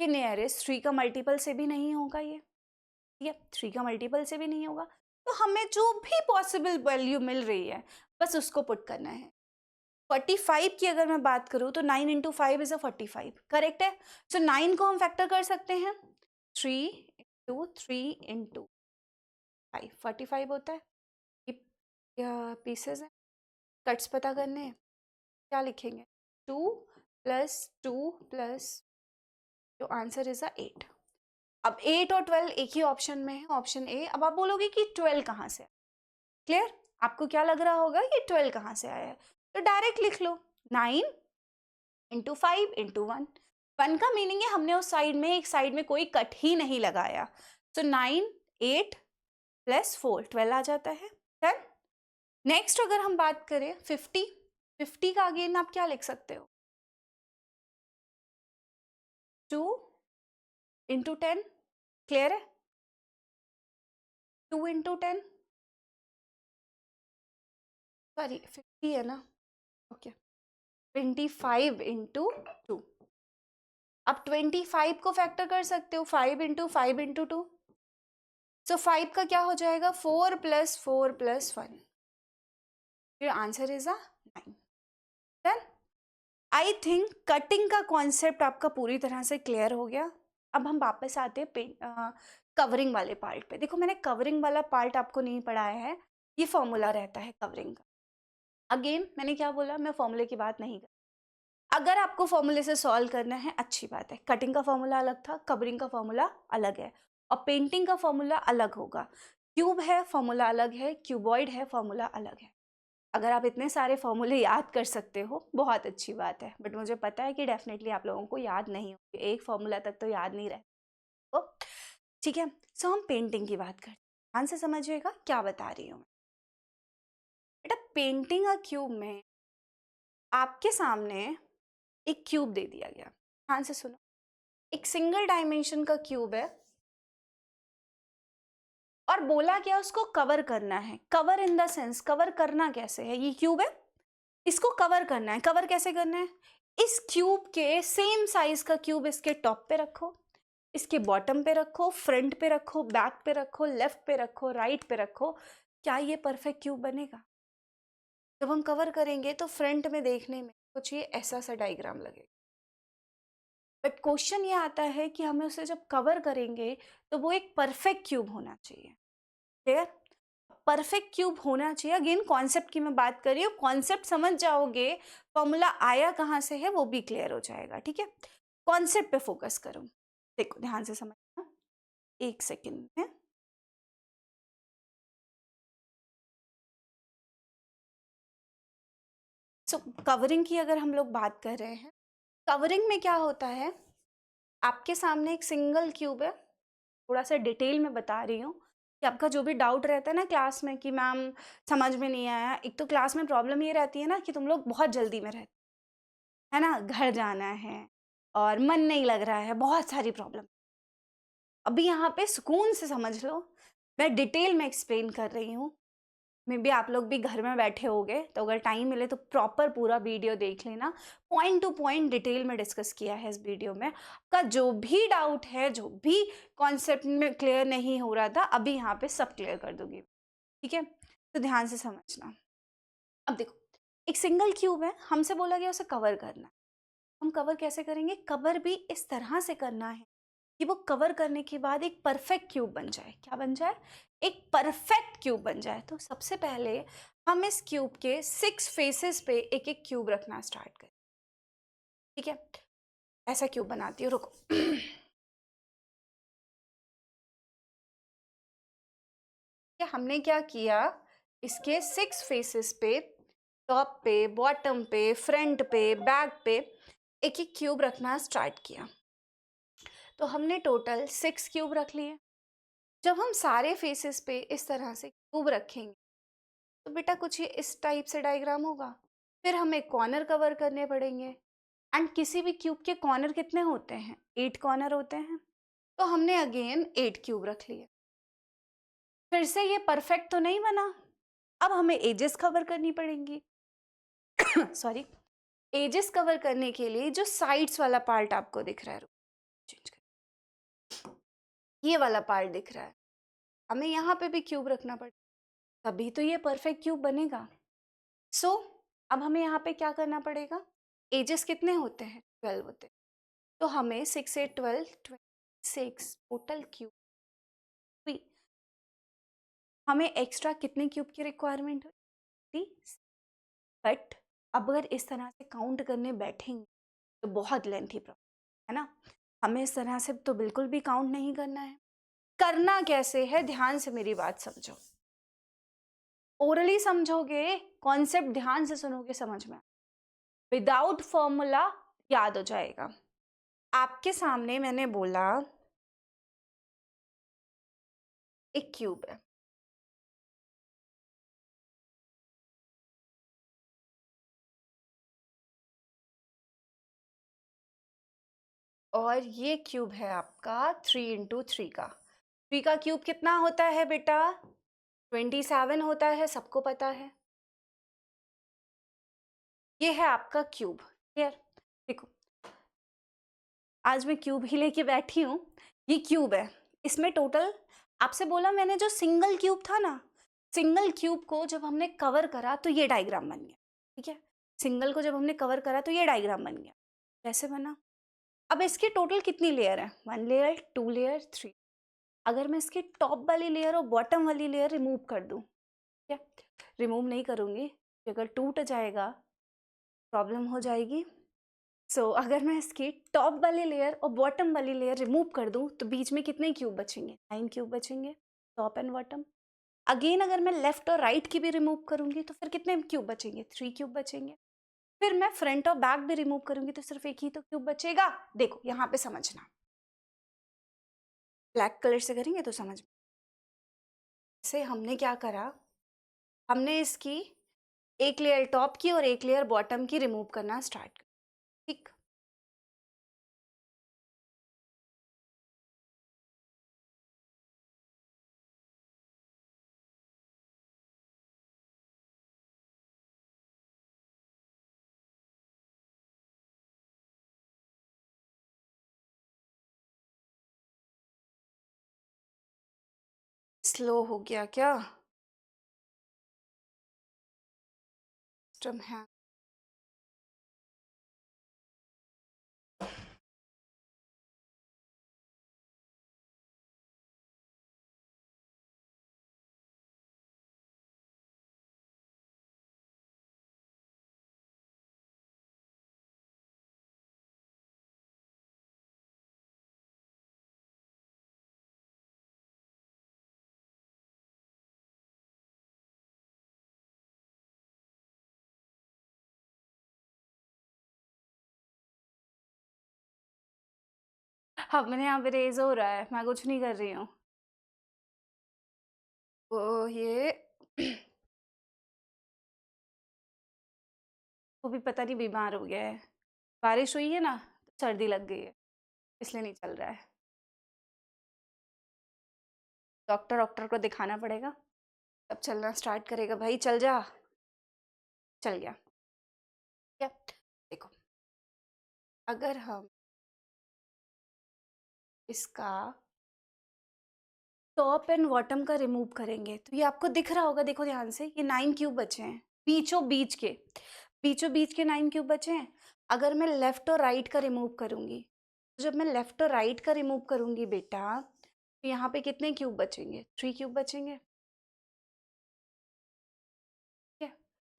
के नियरेस्ट 3 का मल्टीपल से भी नहीं होगा ये. ठीक है, 3 का मल्टीपल से भी नहीं होगा. तो हमें जो भी पॉसिबल वैल्यू मिल रही है बस उसको पुट करना है. 45 की अगर मैं बात करूं तो 9 इंटू 5 इज 45. करेक्ट है. सो 9 को हम फैक्टर कर सकते हैं. 3 इंटू 3 इंटू 5 45 होता है. पीसेस है, कट्स पता करने हैं. क्या लिखेंगे? 2 प्लस 2 प्लस, जो आंसर इज 8. अब 8 और 12 एक ही ऑप्शन में है, ऑप्शन ए. अब आप बोलोगे कि 12 कहाँ से? क्लियर? आपको क्या लग रहा होगा ये 12 कहाँ से आया है? तो डायरेक्ट लिख लो 9 इंटू 5 इंटू 1. 1 का मीनिंग है हमने उस साइड में, एक साइड में कोई कट ही नहीं लगाया. तो 9 8 प्लस 4 12 आ जाता है. डन. नेक्स्ट अगर हम बात करें 50 का अगेन आप क्या लिख सकते हो? 2 इंटू 10. क्लियर है? 2 इंटू 10, सॉरी 50 है ना. ओके. 25 इंटू 2. अब 25 को फैक्टर कर सकते हो 5 इंटू 5 इंटू 2. सो 5 का क्या हो जाएगा? 4 plus 4 plus 1. Your answer is 9. Done. I think cutting का कॉन्सेप्ट आपका पूरी तरह से क्लियर हो गया. अब हम वापस आते हैं कवरिंग वाले पार्ट पे. देखो मैंने कवरिंग वाला पार्ट आपको नहीं पढ़ाया है. ये फॉर्मूला रहता है कवरिंग का. अगेन मैंने क्या बोला? मैं फॉर्मूले की बात नहीं कर. अगर आपको फॉर्मूले से सॉल्व करना है अच्छी बात है. कटिंग का फॉर्मूला अलग था, कवरिंग का फॉर्मूला अलग है, और पेंटिंग का फॉर्मूला अलग होगा. क्यूब है, फॉर्मूला अलग है. क्यूबॉइड है, फॉर्मूला अलग है. अगर आप इतने सारे फॉर्मूले याद कर सकते हो बहुत अच्छी बात है, बट मुझे पता है कि डेफिनेटली आप लोगों को याद नहीं होंगे. एक फॉर्मूला तक तो याद नहीं रहता. ठीक है. सो हम पेंटिंग की बात करते हैं. ध्यान से समझिएगा क्या बता रही हूँ. बेटा पेंटिंग अ क्यूब में आपके सामने एक क्यूब दे दिया गया. ध्यान से सुनो. एक सिंगल डायमेंशन का क्यूब है और बोला गया उसको कवर करना है. Cover in the sense, cover करना कैसे है? ये क्यूब है, इसको कवर करना है. कवर कैसे करना है? इस क्यूब के सेम साइज का क्यूब इसके टॉप पे रखो, इसके बॉटम पे रखो, फ्रंट पे रखो, बैक पे रखो, लेफ्ट पे रखो, राइट पे रखो. क्या ये परफेक्ट क्यूब बनेगा? जब हम कवर करेंगे तो फ्रंट में देखने में कुछ ये ऐसा सा डायग्राम लगेगा. बट क्वेश्चन ये आता है कि हमें उसे जब कवर करेंगे तो वो एक परफेक्ट क्यूब होना चाहिए. क्लियर? परफेक्ट क्यूब होना चाहिए. अगेन कॉन्सेप्ट की मैं बात कर रही हूँ. कॉन्सेप्ट समझ जाओगे, फॉर्मूला आया कहाँ से है वो भी क्लियर हो जाएगा. ठीक है. कॉन्सेप्ट पे फोकस करो. देखो ध्यान से समझना. एक सेकेंड में. सो कवरिंग की अगर हम लोग बात कर रहे हैं, कवरिंग में क्या होता है? आपके सामने एक सिंगल क्यूब है. थोड़ा सा डिटेल में बता रही हूँ कि आपका जो भी डाउट रहता है ना क्लास में कि मैम समझ में नहीं आया. एक तो क्लास में प्रॉब्लम ये रहती है ना कि तुम लोग बहुत जल्दी में रहते है ना, घर जाना है और मन नहीं लग रहा है, बहुत सारी प्रॉब्लम. अभी यहाँ पे सुकून से समझ लो, मैं डिटेल में एक्सप्लेन कर रही हूँ. मे बी आप लोग भी घर में बैठे होगे तो अगर टाइम मिले तो प्रॉपर पूरा वीडियो देख लेना. पॉइंट टू पॉइंट डिटेल में डिस्कस किया है इस वीडियो में. आपका जो भी डाउट है, जो भी कॉन्सेप्ट में क्लियर नहीं हो रहा था, अभी यहाँ पे सब क्लियर कर दूंगी. ठीक है. तो ध्यान से समझना. अब देखो एक सिंगल क्यूब है, हमसे बोला गया उसे कवर करना. हम कवर कैसे करेंगे? कवर भी इस तरह से करना है कि वो कवर करने के बाद एक परफेक्ट क्यूब बन जाए. क्या बन जाए? एक परफेक्ट क्यूब बन जाए. तो सबसे पहले हम इस क्यूब के 6 फेसेस पे एक एक क्यूब रखना स्टार्ट करें. ठीक है. ऐसा क्यूब बनाती हूँ, रुको। हमने क्या किया, इसके 6 फेसेस पे, टॉप पे, बॉटम पे, फ्रंट पे, बैक पे एक एक क्यूब रखना स्टार्ट किया। तो हमने टोटल 6 क्यूब रख लिए। जब हम सारे फेसेस पे इस तरह से क्यूब रखेंगे तो बेटा कुछ ये इस टाइप से डायग्राम होगा। फिर हमें कॉर्नर कवर करने पड़ेंगे, एंड किसी भी क्यूब के कॉर्नर कितने होते हैं, 8 कॉर्नर होते हैं। तो हमने अगेन 8 क्यूब रख लिए। फिर से ये परफेक्ट तो नहीं बना, अब हमें एजेस कवर करनी पड़ेंगी। सॉरी, एजेस कवर करने के लिए जो साइड्स वाला पार्ट आपको दिख रहा है, चेंज कर, ये वाला पार्ट दिख रहा है, हमें यहाँ पे भी क्यूब रखना पड़ेगा, तभी तो ये परफेक्ट क्यूब बनेगा। सो अब हमें यहाँ पे क्या करना पड़ेगा, एजेस कितने होते हैं, 12 होते हैं। तो हमें 6 8 12 26 टोटल क्यूब हुई। हमें एक्स्ट्रा कितने क्यूब की रिक्वायरमेंट हुई, बट अब अगर इस तरह से काउंट करने बैठेंगे तो बहुत लेंथी प्रॉब्लम है ना। हमें इस तरह से तो बिल्कुल भी काउंट नहीं करना है। करना कैसे है, ध्यान से मेरी बात समझो। ओरली समझोगे, कॉन्सेप्ट ध्यान से सुनोगे, समझ में विदाउट फॉर्मूला याद हो जाएगा। आपके सामने मैंने बोला एक क्यूब है, और ये क्यूब है आपका 3 इंटू 3 का। 3 का क्यूब कितना होता है बेटा, 27 होता है, सबको पता है। ये है आपका क्यूब। क्लियर, देखो आज मैं क्यूब ही लेके बैठी हूँ। ये क्यूब है, इसमें टोटल आपसे बोला मैंने, जो सिंगल क्यूब था ना, सिंगल क्यूब को जब हमने कवर करा तो ये डायग्राम बन गया। ठीक है, सिंगल को जब हमने कवर करा तो ये डायग्राम बन गया। कैसे बना, अब इसके टोटल कितनी लेयर है, 1 लेयर 2 लेयर 3। अगर मैं इसकी टॉप वाली लेयर और बॉटम वाली लेयर रिमूव कर दूं, क्या रिमूव नहीं करूंगी, अगर टूट जाएगा प्रॉब्लम हो जाएगी। सो अगर मैं इसकी टॉप वाली लेयर और बॉटम वाली लेयर रिमूव कर दूं तो बीच में कितने क्यूब बचेंगे, 9 क्यूब बचेंगे, टॉप एंड बॉटम। अगेन अगर मैं लेफ्ट और राइट की भी रिमूव करूंगी तो फिर कितने क्यूब बचेंगे, 3 क्यूब बचेंगे। फिर मैं फ्रंट और बैक भी रिमूव करूंगी तो सिर्फ एक ही तो क्यूब बचेगा। देखो यहाँ पे समझना, ब्लैक कलर से करेंगे तो समझ में। से हमने क्या करा, हमने इसकी एक लेयर टॉप की और एक लेयर बॉटम की रिमूव करना स्टार्ट कर। ठीक, स्लो हो गया क्या, सिस्टम है। अब मैंने यहाँ पे रेज हो रहा है, मैं कुछ नहीं कर रही हूँ। वो ये वो भी पता नहीं बीमार हो गया है, बारिश हुई है ना तो सर्दी लग गई है, इसलिए नहीं चल रहा है। डॉक्टर डॉक्टर को दिखाना पड़ेगा, तब चलना स्टार्ट करेगा। भाई चल जा, चल गया। क्या, देखो अगर हम इसका टॉप एंड बॉटम का रिमूव करेंगे तो ये आपको दिख रहा होगा, देखो ध्यान से, ये 9 क्यूब बचे हैं, बीचों बीच के 9 क्यूब बचे हैं। अगर मैं लेफ्ट और राइट का रिमूव करूंगी, तो जब मैं लेफ्ट और राइट का रिमूव करूंगी बेटा, तो यहाँ पे कितने क्यूब बचेंगे, 3 क्यूब बचेंगे। ठीक है,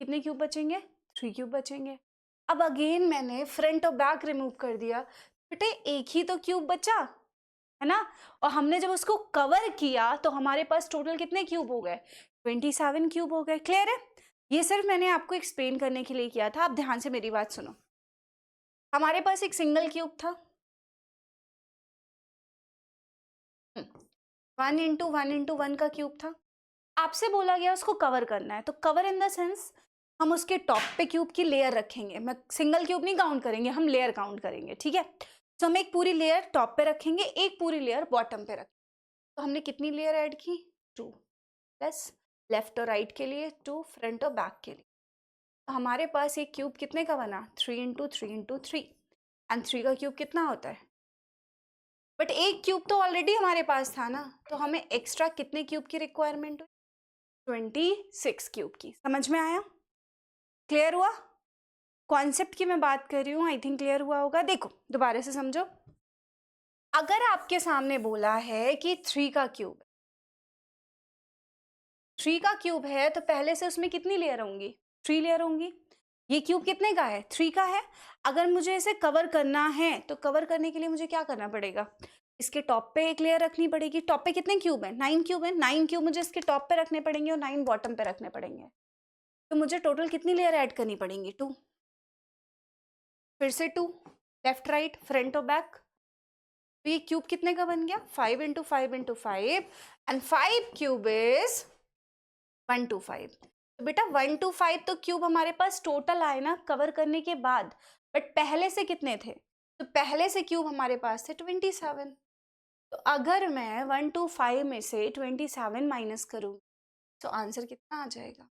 कितने क्यूब बचेंगे, 3 क्यूब बचेंगे। अब अगेन मैंने फ्रंट और बैक रिमूव कर दिया बेटे एक ही तो क्यूब बचा है ना, और हमने जब उसको कवर किया तो हमारे पास टोटल कितने क्यूब हो गए, 27 क्यूब हो गए। क्लियर है? ये सिर्फ मैंने आपको एक्सप्लेन करने के लिए किया था। आप ध्यान से मेरी बात सुनो। हमारे पास एक सिंगल क्यूब था, 1 × 1 × 1 का क्यूब था। आपसे बोला गया उसको कवर करना है, तो कवर इन द सेंस हम उसके टॉप पे क्यूब की लेयर रखेंगे। मैं सिंगल क्यूब नहीं काउंट करेंगे, हम लेयर काउंट करेंगे, ठीक है। तो हम एक पूरी लेयर टॉप पे रखेंगे, एक पूरी लेयर बॉटम पे रखेंगे। तो हमने कितनी लेयर ऐड की, 2 प्लस लेफ्ट और राइट के लिए 2, फ्रंट और बैक के लिए। तो हमारे पास एक क्यूब कितने का बना, 3 × 3 × 3। एंड 3 का क्यूब कितना होता है, बट एक क्यूब तो ऑलरेडी हमारे पास था ना, तो हमें एक्स्ट्रा कितने क्यूब की रिक्वायरमेंट हुई, 26 क्यूब की। समझ में आया? क्लियर हुआ? कॉन्सेप्ट की मैं बात कर रही हूँ, आई थिंक क्लियर हुआ होगा। देखो दोबारा से समझो। अगर आपके सामने बोला है कि 3 का क्यूब, 3 का क्यूब है तो पहले से उसमें कितनी लेयर होंगी, 3 लेयर होंगी। ये क्यूब कितने का है, 3 का है। अगर मुझे इसे कवर करना है तो कवर करने के लिए मुझे क्या करना पड़ेगा, इसके टॉप पे एक लेयर रखनी पड़ेगी। टॉप पे कितने क्यूब है, 9 क्यूब है। 9 क्यूब मुझे इसके टॉप पे रखने पड़ेंगे और 9 बॉटम पे रखने पड़ेंगे। तो मुझे टोटल कितनी लेयर ऐड करनी पड़ेंगी, 2। फिर से 2, लेफ्ट राइट फ्रंट और बैक। तो ये क्यूब कितने का बन गया, 5 × 5 × 5 एंड 5 क्यूब इज 125। तो बेटा 125 तो क्यूब हमारे पास टोटल आए ना कवर करने के बाद, बट पहले से कितने थे, तो पहले से क्यूब हमारे पास थे 27। तो अगर मैं 125 में से 27 माइनस करूँ तो आंसर कितना आ जाएगा,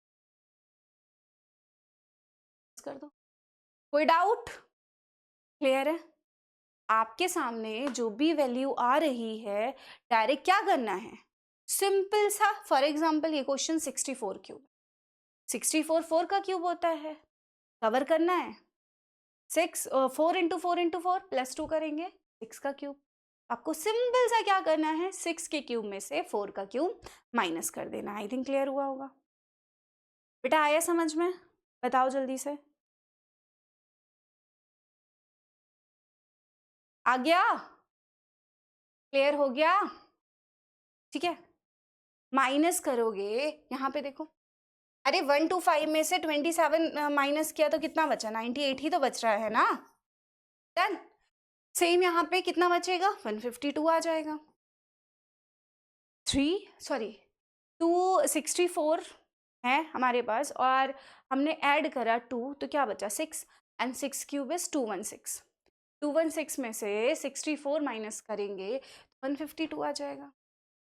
कर दो। कोई डाउट? क्लियर है? आपके सामने जो भी वैल्यू आ रही है डायरेक्ट क्या करना है, सिंपल सा। फॉर एग्जांपल ये क्वेश्चन 64 क्यूब, 64 4 का क्यूब होता है, कवर करना है 6 4 × 4 × 4 प्लस 2 करेंगे 6 का क्यूब। आपको सिंपल सा क्या करना है, 6 के क्यूब में से 4 का क्यूब माइनस कर देना। आई थिंक क्लियर हुआ होगा। बेटा आया समझ में? बताओ जल्दी से, आ गया? क्लियर हो गया? ठीक है। माइनस करोगे यहाँ पे देखो, अरे 125 में से 27 माइनस किया तो कितना बचा, 98 ही तो बच रहा है ना। डन। सेम यहाँ पे कितना बचेगा, 152 आ जाएगा। 264 है हमारे पास और हमने ऐड करा 2, तो क्या बचा 6 एंड 6 क्यूब इज 216। 216 में से 64 माइनस करेंगे 152 आ जाएगा।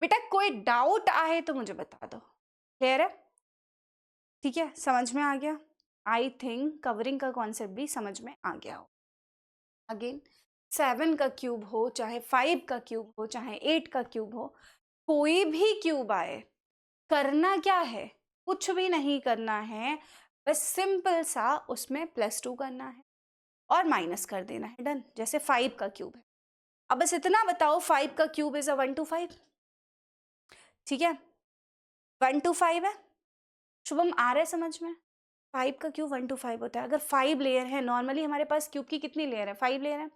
बेटा कोई डाउट आए तो मुझे बता दो। क्लियर है? ठीक है, समझ में आ गया। आई थिंक कवरिंग का कॉन्सेप्ट भी समझ में आ गया हो। अगेन 7 का क्यूब हो, चाहे 5 का क्यूब हो, चाहे 8 का क्यूब हो, कोई भी क्यूब आए, करना क्या है, कुछ भी नहीं करना है, बस सिंपल सा उसमें +2 करना है और माइनस कर देना है। डन। जैसे 5 का क्यूब है, अब बस इतना बताओ 5 का क्यूब इज 125। ठीक है, 125 है। शुभम आ रहा है समझ में? 5 का क्यूब 125 होता है। अगर 5 लेयर है, नॉर्मली हमारे पास क्यूब की कितनी लेयर है, 5 लेयर है।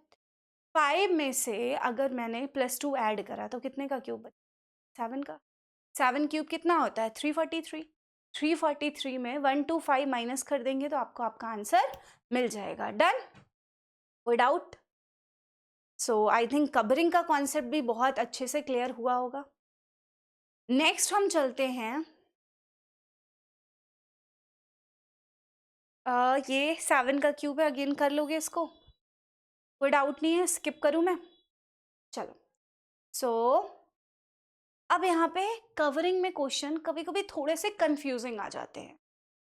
5 में से अगर मैंने +2 ऐड करा तो कितने का क्यूब बचा, 7 का। 7 क्यूब कितना होता है, 343। 343 में 125 माइनस कर देंगे तो आपको आपका आंसर मिल जाएगा। डन। कोई doubt? So I think covering का कॉन्सेप्ट भी बहुत अच्छे से क्लियर हुआ होगा। नेक्स्ट हम चलते हैं, ये 7 का क्यूब है, अगेन कर लोगे इसको, कोई डाउट नहीं है, स्किप करूं मैं? चलो। सो अब यहाँ पे कवरिंग में क्वेश्चन कभी कभी थोड़े से कंफ्यूजिंग आ जाते हैं।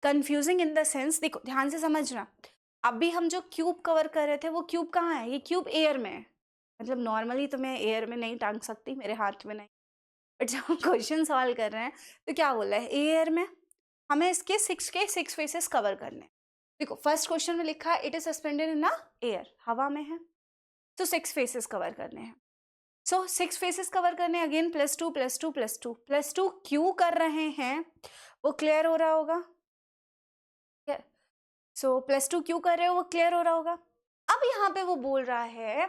कंफ्यूजिंग इन द सेंस, देखो ध्यान से समझना, अभी हम जो क्यूब कवर कर रहे थे वो क्यूब कहाँ है, ये क्यूब एयर में है। मतलब नॉर्मली तो मैं एयर में नहीं टांग सकती, मेरे हाथ में नहीं, बट जब हम क्वेश्चन सॉल्व कर रहे हैं तो क्या बोला है, एयर में हमें इसके 6 फेसेस कवर करने हैं। देखो फर्स्ट क्वेश्चन में लिखा है it is suspended in a air, हवा में है, तो 6 फेसेस कवर करने हैं। सो 6 फेसेस कवर करने, अगेन +2 +2 +2 +2 क्यों कर रहे हैं वो क्लियर हो रहा होगा। सो +2 क्यों कर रहे हो वो क्लियर हो रहा होगा। अब यहाँ पे वो बोल रहा है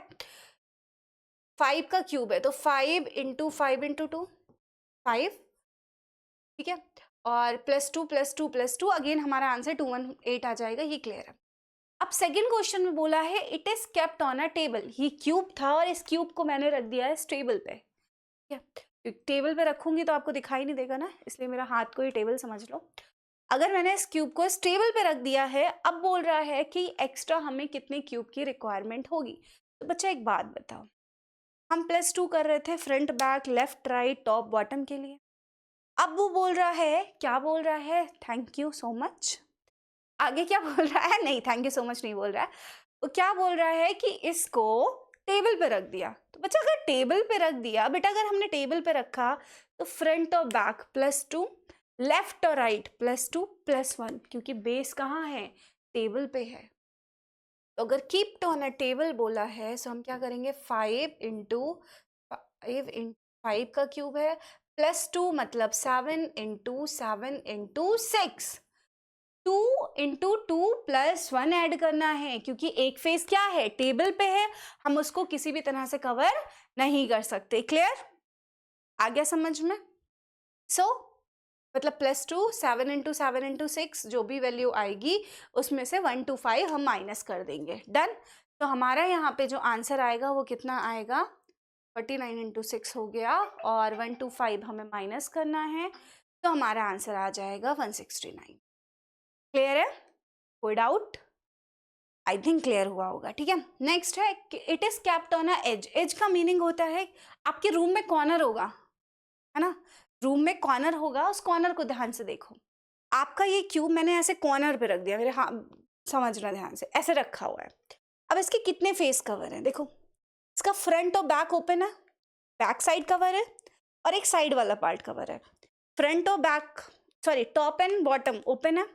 5 का क्यूब है, तो 5 इंटू 5 इंटू 2 5, ठीक है, और +2 अगेन हमारा आंसर 218 आ जाएगा, ये क्लियर है। अब सेकंड क्वेश्चन में बोला है it is kept on a table, ये क्यूब था और इस क्यूब को मैंने रख दिया है इस टेबल पे, ठीक है, टेबल पे रखूंगी तो आपको दिखाई नहीं देगा ना, इसलिए मेरा हाथ को ही टेबल समझ लो। अगर मैंने इस क्यूब को इस टेबल पे रख दिया है, अब बोल रहा है कि एक्स्ट्रा हमें कितने क्यूब की रिक्वायरमेंट होगी। तो बच्चा एक बात बताओ, हम +2 कर रहे थे front back left right top bottom के लिए, अब वो बोल रहा है, क्या बोल रहा है, थैंक यू सो मच, आगे क्या बोल रहा है, नहीं थैंक यू सो मच नहीं बोल रहा है, वो क्या बोल रहा है कि इसको टेबल पे रख दिया। तो बच्चा अगर टेबल पे रख दिया, बेटा अगर हमने टेबल पे रखा तो फ्रंट और बैक +2, लेफ्ट और राइट +2 +1, क्योंकि बेस कहाँ है, टेबल पे है। तो अगर कीप ऑन अ टेबल बोला है तो हम क्या करेंगे, 5 इंटू 5 का क्यूब है, +2 मतलब 7 इंटू 7 इंटू 6, 2 इंटू 2 +1 ऐड करना है, क्योंकि एक फेस क्या है, टेबल पे है, हम उसको किसी भी तरह से कवर नहीं कर सकते। क्लियर, आ गया समझ में? सो मतलब +2 7 इंटू 7 इंटू 6 जो भी वैल्यू आएगी उसमें से 1 to 5 हम माइनस कर देंगे। डन। तो हमारा यहाँ पे जो आंसर आएगा वो कितना आएगा, 49 इंटू 6 हो गया, और 1 to 5 हमें माइनस करना है, तो हमारा आंसर आ जाएगा 169। क्लियर है, कोई डाउट? आई थिंक क्लियर हुआ होगा, ठीक है। नेक्स्ट है it is kept on a edge, edge का मीनिंग होता है आपके रूम में कॉर्नर होगा, है ना, रूम में कॉर्नर होगा, उस कॉर्नर को ध्यान से देखो। आपका ये क्यूब मैंने ऐसे कॉर्नर पे रख दिया, मेरे हाँ समझना ध्यान से, ऐसे रखा हुआ है। अब इसके कितने फेस कवर हैं, देखो इसका फ्रंट और बैक ओपन है, बैक साइड कवर है, और एक साइड वाला पार्ट कवर है। फ्रंट और back, sorry top and bottom open है,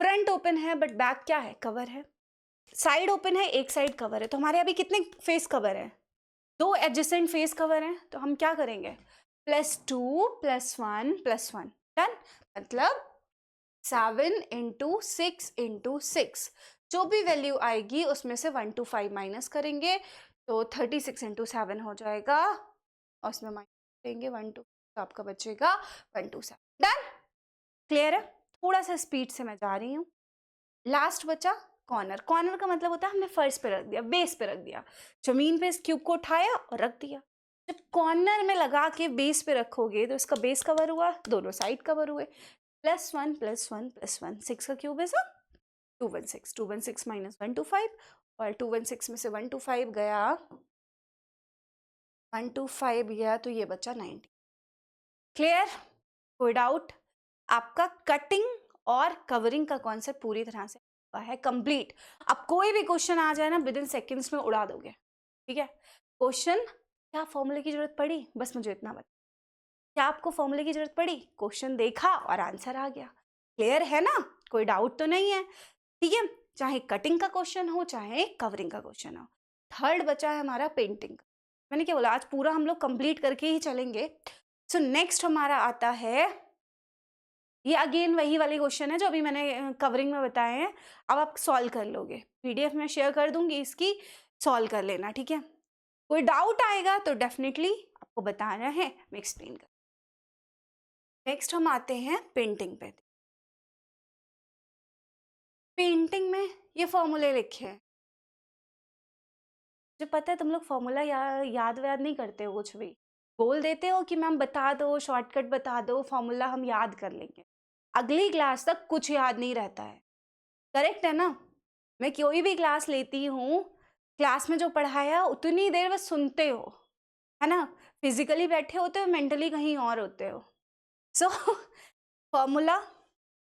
फ्रंट ओपन है बट बैक क्या है, कवर है। साइड ओपन है, एक साइड कवर है, तो हमारे अभी कितने फेस कवर हैं, 2 एडजेसेंट फेस कवर हैं, तो हम क्या करेंगे, +2 +1 +1, डन। मतलब 7 इंटू 6 इंटू 6, जो भी वैल्यू आएगी उसमें से 1 to 5 माइनस करेंगे, तो 36 इंटू 7 हो जाएगा, और उसमें माइनस करेंगे 1 to, तो आपका बचेगा 1 to 7। डन, क्लियर है? थोड़ा सा स्पीड से मैं जा रही हूँ। लास्ट बचा कॉर्नर, कॉर्नर का मतलब होता है हमने फर्श पे रख दिया, बेस पे रख दिया, जमीन पे इस क्यूब को उठाया और रख दिया। जब कॉर्नर में लगा के बेस पे रखोगे तो इसका बेस कवर हुआ, दोनों साइड कवर हुए, +1 +1 +1, 6 का क्यूब है सर 216, 216 माइनस 1 to 5, और 216 में से 1 to 5 गया, 1 to 5 गया, तो ये बचा 90। क्लियर, कोई डाउट? आपका कटिंग और कवरिंग का कॉन्सेप्ट पूरी तरह से है कंप्लीट। अब कोई भी क्वेश्चन आ जाए ना, विद इन सेकेंड्स में उड़ा दोगे, ठीक है। क्वेश्चन, क्या फॉर्मूले की जरूरत पड़ी, बस मुझे इतना बता, क्या आपको फॉर्मूले की जरूरत पड़ी, क्वेश्चन देखा और आंसर आ गया। क्लियर है ना, कोई डाउट तो नहीं है, ठीक है। चाहे कटिंग का क्वेश्चन हो चाहे कवरिंग का क्वेश्चन हो। थर्ड बचा है हमारा पेंटिंग। मैंने क्या बोला, आज पूरा हम लोग कंप्लीट करके ही चलेंगे। सो नेक्स्ट हमारा आता है, ये अगेन वही वाले क्वेश्चन है जो अभी मैंने कवरिंग में बताए हैं, अब आप सॉल्व कर लोगे, पीडीएफ में शेयर कर दूंगी इसकी, सॉल्व कर लेना, ठीक है। कोई डाउट आएगा तो डेफिनेटली आपको बताना है, मैं एक्सप्लेन कर। नेक्स्ट हम आते हैं पेंटिंग पे। पेंटिंग में ये फॉर्मूले लिखे हैं, मुझे पता है तुम लोग फॉर्मूला याद व्याद नहीं करते हो, कुछ भी बोल देते हो कि मैम बता दो, शॉर्टकट बता दो, फॉर्मूला हम याद कर लेंगे, अगली क्लास तक कुछ याद नहीं रहता है। करेक्ट है ना, मैं कोई भी क्लास लेती हूँ, क्लास में जो पढ़ाया उतनी देर बस सुनते हो, है ना, फिजिकली बैठे होते हो, मेंटली कहीं और होते हो। सो फॉर्मूला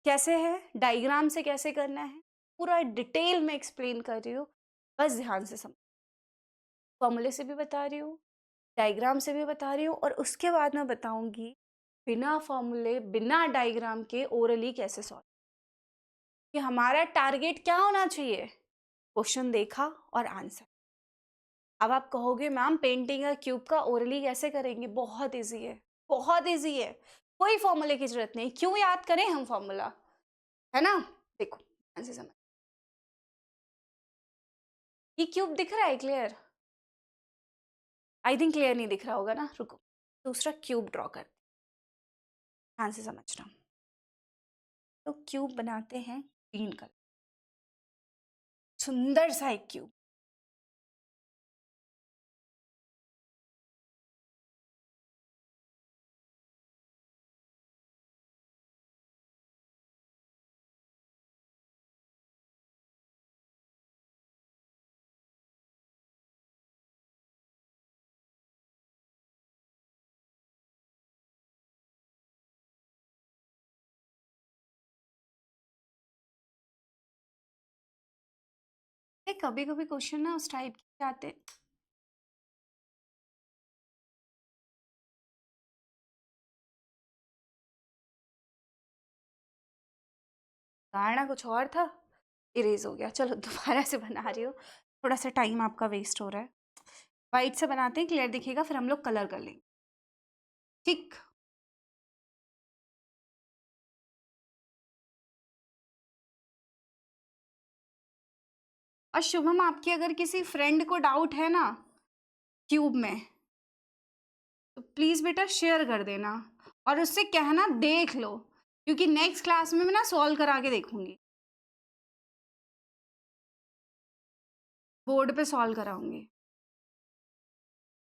कैसे है, डायग्राम से कैसे करना है, पूरा डिटेल में एक्सप्लेन कर रही हूँ, बस ध्यान से समझ। फॉर्मूले से भी बता रही हूँ, डायग्राम से भी बता रही हूँ, और उसके बाद मैं बताऊंगी बिना फॉर्मूले बिना डायग्राम के ओरली कैसे सॉल्व, कि हमारा टारगेट क्या होना चाहिए, क्वेश्चन देखा और आंसर। अब आप कहोगे मैम पेंटिंग या क्यूब का ओरली कैसे करेंगे, बहुत इजी है, बहुत इजी है, कोई फॉर्मूले की जरूरत नहीं, क्यों याद करें हम फॉर्मूला, है ना। देखो ध्यान से समझ, ये क्यूब दिख रहा है क्लियर? आई थिंक क्लियर नहीं दिख रहा होगा ना, रुको दूसरा क्यूब ड्रॉ कर, ध्यान से समझना। तो क्यूब बनाते हैं ग्रीन कलर, सुंदर सा एक क्यूब। कभी कभी क्वेश्चन ना उस टाइप के आते, धारणा कुछ और था, इरेज हो गया। चलो दोबारा से बना रही हूँ, थोड़ा सा टाइम आपका वेस्ट हो रहा है। वाइट से बनाते हैं, क्लियर दिखेगा, फिर हम लोग कलर कर लेंगे, ठीक। और शुभम, आपके अगर किसी फ्रेंड को डाउट है ना क्यूब में, तो प्लीज बेटा शेयर कर देना और उससे कहना देख लो, क्योंकि नेक्स्ट क्लास में मैं ना सॉल्व करा के देखूंगी, बोर्ड पे सॉल्व कराऊंगी,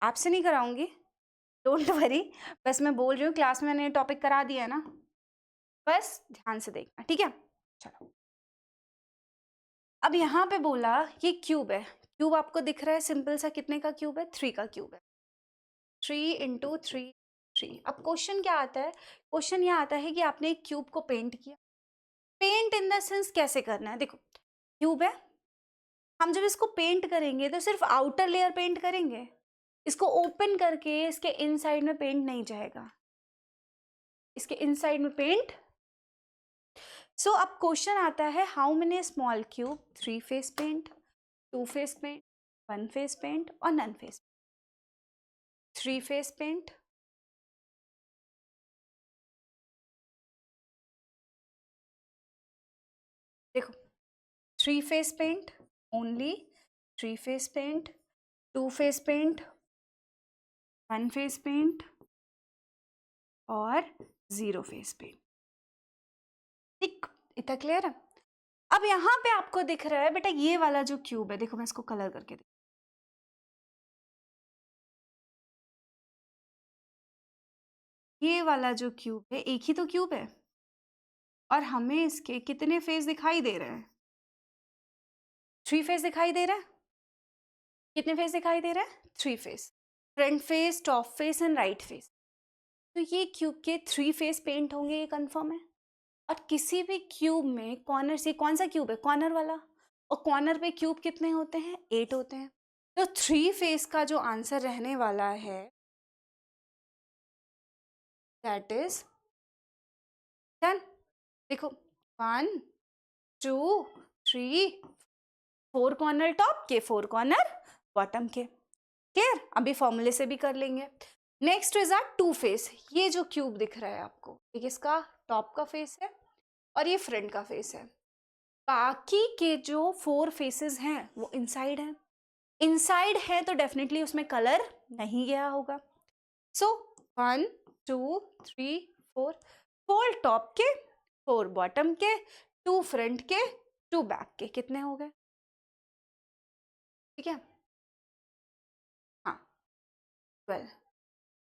आपसे नहीं कराऊंगी, डोंट वरी। बस मैं बोल रही हूँ क्लास में मैंने टॉपिक करा दिया है ना, बस ध्यान से देखना, ठीक है। चलो, अब यहाँ पे बोला ये क्यूब है, क्यूब आपको दिख रहा है, सिंपल सा, कितने का क्यूब है? 3 का क्यूब है, 3 इंटू 3 3। अब क्वेश्चन क्या आता है? क्वेश्चन यह आता है कि आपने एक क्यूब को पेंट किया, पेंट इन द सेंस कैसे करना है, देखो क्यूब है, हम जब इसको पेंट करेंगे तो सिर्फ आउटर लेयर पेंट करेंगे, इसको ओपन करके इसके इनसाइड में पेंट नहीं जाएगा, इसके इनसाइड में पेंट। सो अब क्वेश्चन आता है, how many small cube, 3 face paint, 2 face paint, 1 face paint और नन फेस, 3 फेस पेंट, देखो 3 face paint only, 3 face paint, 2 face paint, 1 face paint और 0 फेस पेंट, ठीक, इतना क्लियर है। अब यहाँ पे आपको दिख रहा है बेटा ये वाला जो क्यूब है, देखो मैं इसको कलर करके देखो, ये वाला जो क्यूब है, एक ही तो क्यूब है और हमें इसके कितने फेस दिखाई दे रहे हैं? 3 फेस दिखाई दे रहा है। कितने फेस दिखाई दे रहा है? 3 face, front face, top face and right face. तो ये क्यूब के 3 फेस पेंट होंगे, ये कंफर्म है। और किसी भी क्यूब में कॉर्नर से, कौन सा क्यूब है? कॉर्नर वाला, और कॉर्नर पे क्यूब कितने होते हैं? 8 होते हैं। तो 3 फेस का जो आंसर रहने वाला है दैट इज 10। देखो 1 2 3, 4 कॉर्नर टॉप के, 4 कॉर्नर बॉटम के, क्लियर। अभी फॉर्मूले से भी कर लेंगे। नेक्स्ट इज आर 2 फेस, ये जो क्यूब दिख रहा है आपको, एक इसका टॉप का फेस है और ये फ्रंट का फेस है, बाकी के जो 4 फेसेस हैं वो इनसाइड हैं, इनसाइड है तो डेफिनेटली उसमें कलर नहीं गया होगा। सो 1 2 3 4, 4 टॉप के, 4 बॉटम के, 2 फ्रंट के, 2 बैक के, कितने हो गए? ठीक है, हाँ 12,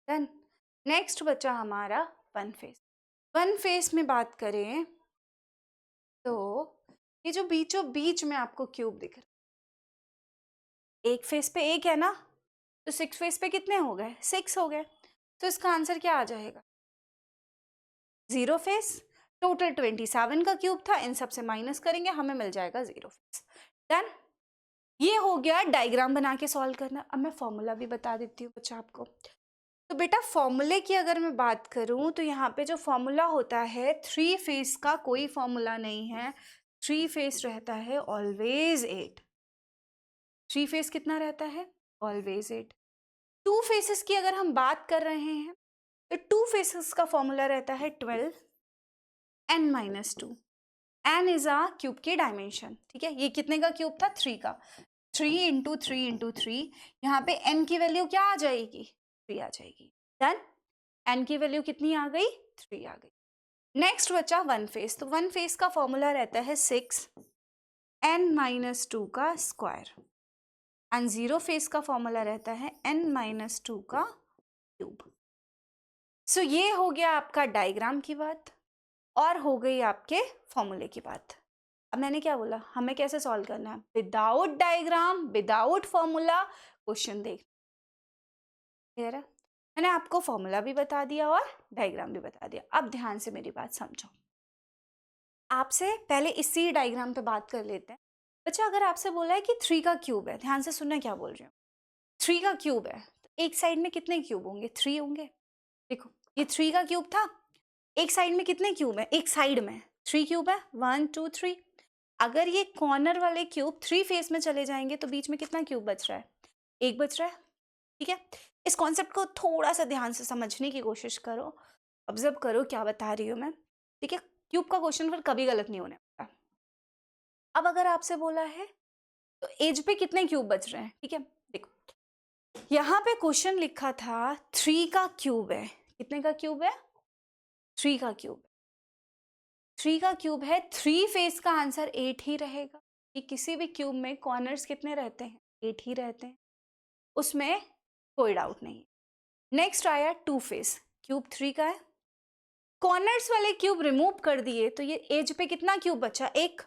डन। नेक्स्ट बचा हमारा 1 फेस। 1 फेस में बात करें तो ये जो बीचों बीच में आपको क्यूब दिख रहा है, एक फेस पे एक है ना, तो 6 फेस पे कितने हो गए? 6 हो गए। तो इसका आंसर क्या आ जाएगा? 0 फेस। टोटल 27 का क्यूब था, इन सब से माइनस करेंगे, हमें मिल जाएगा 0 फेस। डन। ये हो गया डायग्राम बना के सॉल्व करना। अब मैं फॉर्मूला भी बता देती हूँ बच्चा आपको। तो बेटा फॉर्मूले की अगर मैं बात करूँ तो यहाँ पे जो फॉर्मूला होता है, 3 फेस का कोई फॉर्मूला नहीं है, 3 फेस रहता है ऑलवेज 8। 3 फेस कितना रहता है? ऑलवेज 8। 2 फेसेस की अगर हम बात कर रहे हैं तो 2 फेसेस का फॉर्मूला रहता है 12 n-2। n is a cube की डायमेंशन, ठीक है। ये कितने का क्यूब था? 3 का। 3 इंटू 3 इंटू 3, यहाँ पे n की वैल्यू क्या आ जाएगी? 3 आ जाएगी। डन। n की वैल्यू कितनी आ गई? 3 आ गई। नेक्स्ट बचा वन फेस। तो वन फेस का फॉर्मूला रहता है 6 n माइनस 2 का स्क्वायर, एंड जीरो फेस का फॉर्मूला रहता है n माइनस 2 का क्यूब। सो ये हो गया आपका डायग्राम की बात, और हो गई आपके फॉर्मूले की बात। अब मैंने क्या बोला, हमें कैसे सॉल्व करना है? Without diagram, without formula question देख। क्लियर है? मैंने आपको फॉर्मूला भी बता दिया और डायग्राम भी बता दिया। अब ध्यान से मेरी बात समझो। आपसे पहले इसी डायग्राम पे बात कर लेते हैं। बच्चा, अगर आपसे बोला है कि 3 का क्यूब है, ध्यान से सुनना क्या बोल रही हूँ। 3 का क्यूब है, तो एक साइड में कितने क्यूब होंगे? 3 होंगे। देखो, ये 3 का क्यूब था, एक साइड में कितने क्यूब है? एक साइड में 3 क्यूब है, 1 2 3। अगर ये कॉर्नर वाले क्यूब 3 फेस में चले जाएंगे तो बीच में कितना क्यूब बच रहा है? एक बच रहा है। ठीक है, इस कॉन्सेप्ट को थोड़ा सा ध्यान से समझने की कोशिश करो, ऑब्जर्व करो क्या बता रही हूँ मैं। ठीक है, क्यूब का क्वेश्चन फिर कभी गलत नहीं होने वाला। अब अगर आपसे बोला है तो एज पे कितने क्यूब बच रहे हैं? ठीक है, देखो यहाँ पे क्वेश्चन लिखा था 3 का क्यूब है। कितने का क्यूब है? 3 का क्यूब। 3 का क्यूब है, 3 फेस का आंसर 8 ही रहेगा कि किसी भी क्यूब में कॉर्नर्स कितने रहते हैं? 8 ही रहते हैं, उसमें कोई डाउट नहीं। नेक्स्ट आया 2 फेस, क्यूब 3 का है, कॉर्नर्स वाले क्यूब रिमूव कर दिए तो ये एज पे कितना क्यूब बचा? एक।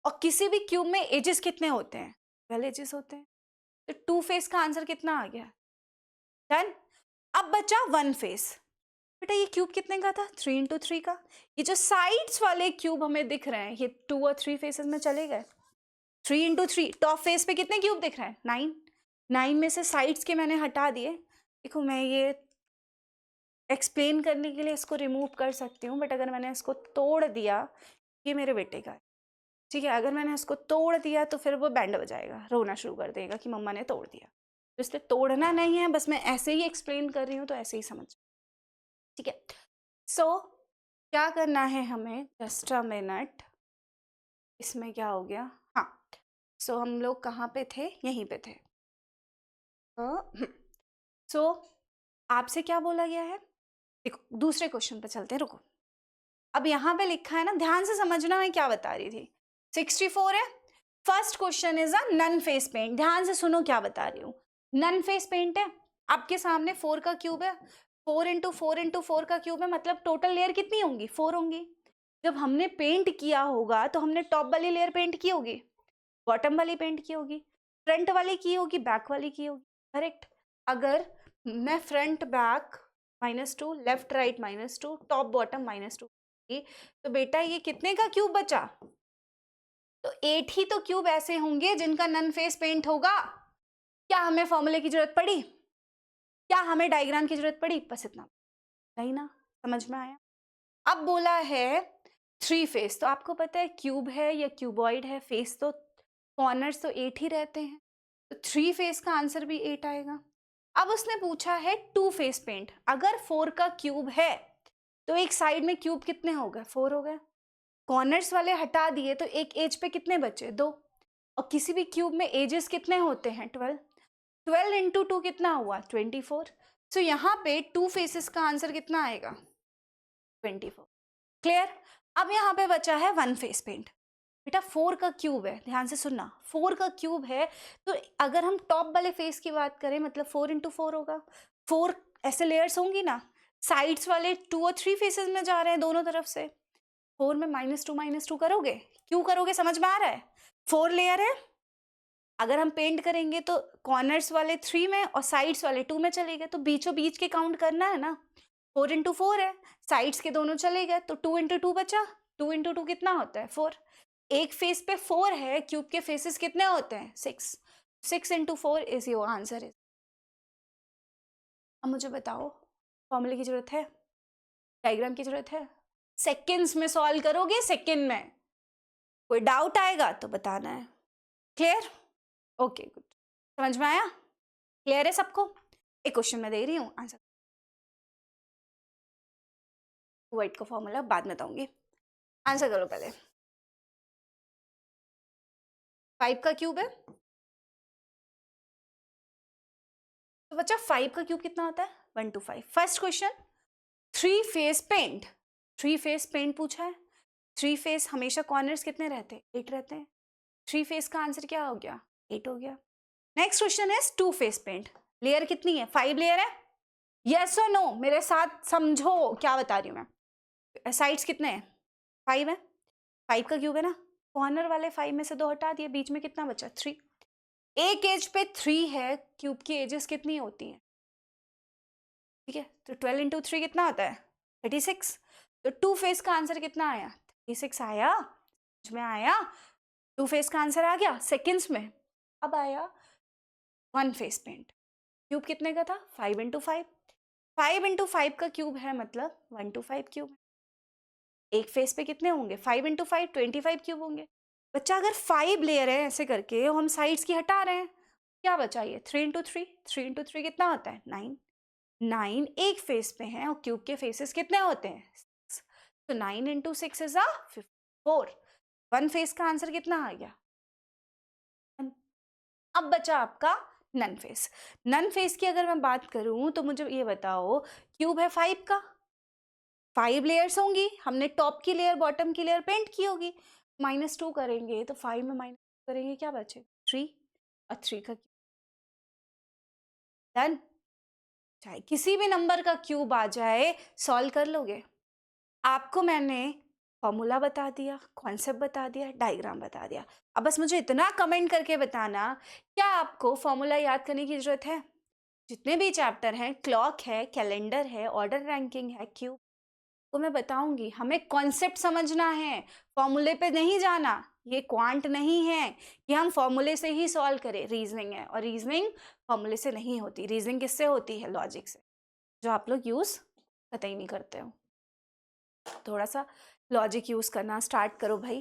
और किसी भी क्यूब में एजेस कितने होते हैं? 12 एजेस होते हैं, तो 2 फेस का आंसर कितना आ गया? डन। अब बचा 1 फेस। बेटा ये क्यूब कितने का था? 3 इंटू 3 का। ये जो साइड्स वाले क्यूब हमें दिख रहे हैं, ये 2 और 3 फेसेस में चले गए। 3 इंटू 3, टॉप फेस पे कितने क्यूब दिख रहे हैं? 9। 9 में से साइड्स के मैंने हटा दिए। देखो, मैं ये एक्सप्लेन करने के लिए इसको रिमूव कर सकती हूँ, बट अगर मैंने इसको तोड़ दिया, ये मेरे बेटे का है। ठीक है, अगर मैंने इसको तोड़ दिया तो फिर वो बैंड बजाएगा, रोना शुरू कर देगा कि मम्मा ने तोड़ दिया। तो इसलिए तोड़ना नहीं है, बस मैं ऐसे ही एक्सप्लेन कर रही हूँ, तो ऐसे ही समझ। ठीक है, सो क्या करना है हमें? Just a minute. इसमें क्या हो गया? हाँ, सो हम लोग कहाँ पे थे? यहीं पे थे। सो आपसे क्या बोला गया है? देखो, दूसरे क्वेश्चन पे चलते हैं, रुको। अब यहाँ पे लिखा है ना, ध्यान से समझना मैं क्या बता रही थी। 64 है। First question is a none face paint. ध्यान से सुनो क्या बता रही हूँ। नन फेस पेंट है, आपके सामने 4 का क्यूब है, 4 इंटू 4 इंटू 4 का क्यूब है, मतलब टोटल लेयर कितनी होंगी? 4 होंगी। जब हमने पेंट किया होगा तो हमने टॉप वाली लेयर पेंट की होगी, बॉटम वाली पेंट की होगी, फ्रंट वाली की होगी, बैक वाली की होगी। करेक्ट। अगर मैं front back -2, left right -2, top bottom -2, तो बेटा ये कितने का क्यूब बचा? तो 8 ही तो क्यूब ऐसे होंगे जिनका नन फेस पेंट होगा। क्या हमें फॉर्मूले की जरूरत पड़ी? क्या हमें डायग्राम की जरूरत पड़ी? बस इतना। नहीं ना? समझ में आया? अब बोला है 3 फेस, तो आपको पता है क्यूब है या क्यूबॉइड है, फेस तो कॉर्नर्स तो 8 ही रहते हैं, तो 3 फेस का आंसर भी 8 आएगा। अब उसने पूछा है 2 फेस पेंट। अगर 4 का क्यूब है तो एक साइड में क्यूब कितने हो गए? 4 हो गए। कॉर्नर्स वाले हटा दिए तो एक एज पे कितने बचे? 2। और किसी भी क्यूब में एजेस कितने होते हैं? 12। 12 इंटू 2 कितना हुआ? 24। सो यहाँ पे 2 फेसेस का आंसर कितना आएगा? 24। क्लियर? अब यहाँ पे बचा है 1 फेस पेंट। बेटा 4 का क्यूब है, ध्यान से सुनना, 4 का क्यूब है, तो अगर हम टॉप वाले फेस की बात करें, मतलब 4 इंटू 4 होगा। 4 ऐसे लेयर्स होंगी ना, साइड्स वाले 2 और 3 फेसेस में जा रहे हैं दोनों तरफ से। 4 में -2 करोगे? क्यों करोगे? समझ में आ रहा है? 4 लेयर है, अगर हम पेंट करेंगे तो कॉर्नर्स वाले 3 में और साइड्स वाले 2 में चले गए, तो बीचों बीच के काउंट करना है ना। 4 इंटू 4 है, साइड्स के दोनों चले गए, तो 2 इंटू 2 बचा। 2 इंटू 2 कितना होता है? 4। एक फेस पे 4 है, क्यूब के फेसेस कितने होते हैं? 6। 6 इंटू 4 इज योर आंसर। अब मुझे बताओ, फॉर्मूले की जरूरत है? डायग्राम की जरूरत है? सेकेंड्स में सॉल्व करोगे, सेकेंड में। कोई डाउट आएगा तो बताना है। क्लियर? Okay, good. समझ में आया? क्लियर है सबको? एक क्वेश्चन मैं दे रही हूँ, आंसर। वाइट का फॉर्मूला बाद में बताऊंगी, आंसर करो पहले। 5 का क्यूब है, तो बच्चा 5 का क्यूब कितना होता है? 1 to 5। First question, 3 face paint. 3 face paint पूछा है। 3 फेस हमेशा कॉर्नर्स कितने रहते हैं? 8 रहते हैं। 3 फेस का आंसर क्या हो गया? 8 हो गया। नेक्स्ट क्वेश्चन है 2 फेस पेंट। लेयर कितनी है? 5 लेयर है। यस और नो मेरे साथ समझो क्या बता रही हूँ मैं। साइड्स कितने हैं? 5 है। 5 का क्यूब है ना। कॉर्नर वाले 5 में से 2 हटा दिए, बीच में कितना बचा? 3। एक एज पे 3 है, क्यूब की एजेस कितनी होती हैं? ठीक है, तो 12 इंटू 3 कितना आता है? 36। तो 2 फेस का आंसर कितना आया? 36 आया। समझ में आया? 2 फेस का आंसर आ गया सेकेंड्स में। अब आया 1 फेस पेंट। क्यूब कितने का था? 5 इंटू 5। 5 इंटू 5 का क्यूब है, मतलब 1 टू 5 क्यूब। एक फेस पे कितने होंगे? 5 इंटू 5 25 क्यूब होंगे। बच्चा अगर 5 लेयर है ऐसे करके और हम साइड्स की हटा रहे हैं, क्या बचा? ये 3 इंटू 3। 3 इंटू 3 कितना होता है? 9। 9 एक फेस पे है और क्यूब के फेसेस कितने होते हैं? 6। तो 9 इंटू 6 इज अ 54। 1 फेस का आंसर कितना आ गया? 1। अब बचा आपका नन फेस। नन फेस की अगर मैं बात करूं तो मुझे ये बताओ, क्यूब है 5 का, 5 लेयर्स होंगी, हमने टॉप की लेयर बॉटम की लेयर पेंट की होगी। -2 करेंगे तो 5 में माइनस करेंगे, क्या बचे? 3। और 3 का डन। चाहे किसी भी नंबर का क्यूब आ जाए, सॉल्व कर लोगे। आपको मैंने फॉर्मूला बता दिया, कॉन्सेप्ट बता दिया, डायग्राम बता दिया। अब बस मुझे इतना कमेंट करके बताना, क्या आपको फॉर्मूला याद करने की जरूरत है? जितने भी चैप्टर हैं, क्लॉक है, कैलेंडर है, ऑर्डर रैंकिंग है, क्यूब, तो मैं बताऊंगी। हमें कॉन्सेप्ट समझना है, फॉर्मूले पे नहीं जाना। ये क्वांट नहीं है कि हम फॉर्मूले से ही सॉल्व करें। रीजनिंग है, और रीजनिंग फॉर्मूले से नहीं होती। रीजनिंग किससे होती है? लॉजिक से, जो आप लोग यूज कतई नहीं करते हो। थोड़ा सा लॉजिक यूज करना स्टार्ट करो भाई,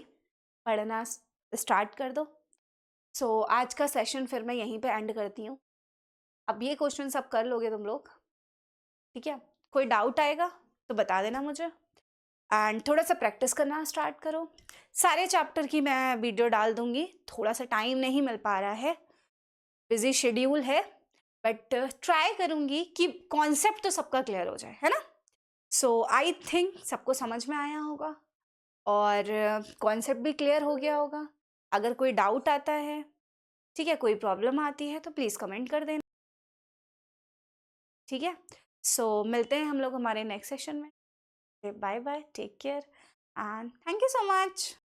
पढ़ना स्टार्ट कर दो। सो आज का सेशन फिर मैं यहीं पे एंड करती हूँ। अब ये क्वेश्चन सब कर लोगे तुम लोग, ठीक है? कोई डाउट आएगा तो बता देना मुझे, एंड थोड़ा सा प्रैक्टिस करना स्टार्ट करो। सारे चैप्टर की मैं वीडियो डाल दूंगी, थोड़ा सा टाइम नहीं मिल पा रहा है, बिजी शेड्यूल है, बट ट्राई करूंगी कि कॉन्सेप्ट तो सबका क्लियर हो जाए, है ना? सो आई थिंक सबको समझ में आया होगा और कॉन्सेप्ट भी क्लियर हो गया होगा। अगर कोई डाउट आता है, ठीक है, कोई प्रॉब्लम आती है तो प्लीज़ कमेंट कर देना, ठीक है? सो मिलते हैं हम लोग हमारे नेक्स्ट सेशन में। Bye bye, take care and thank you so much.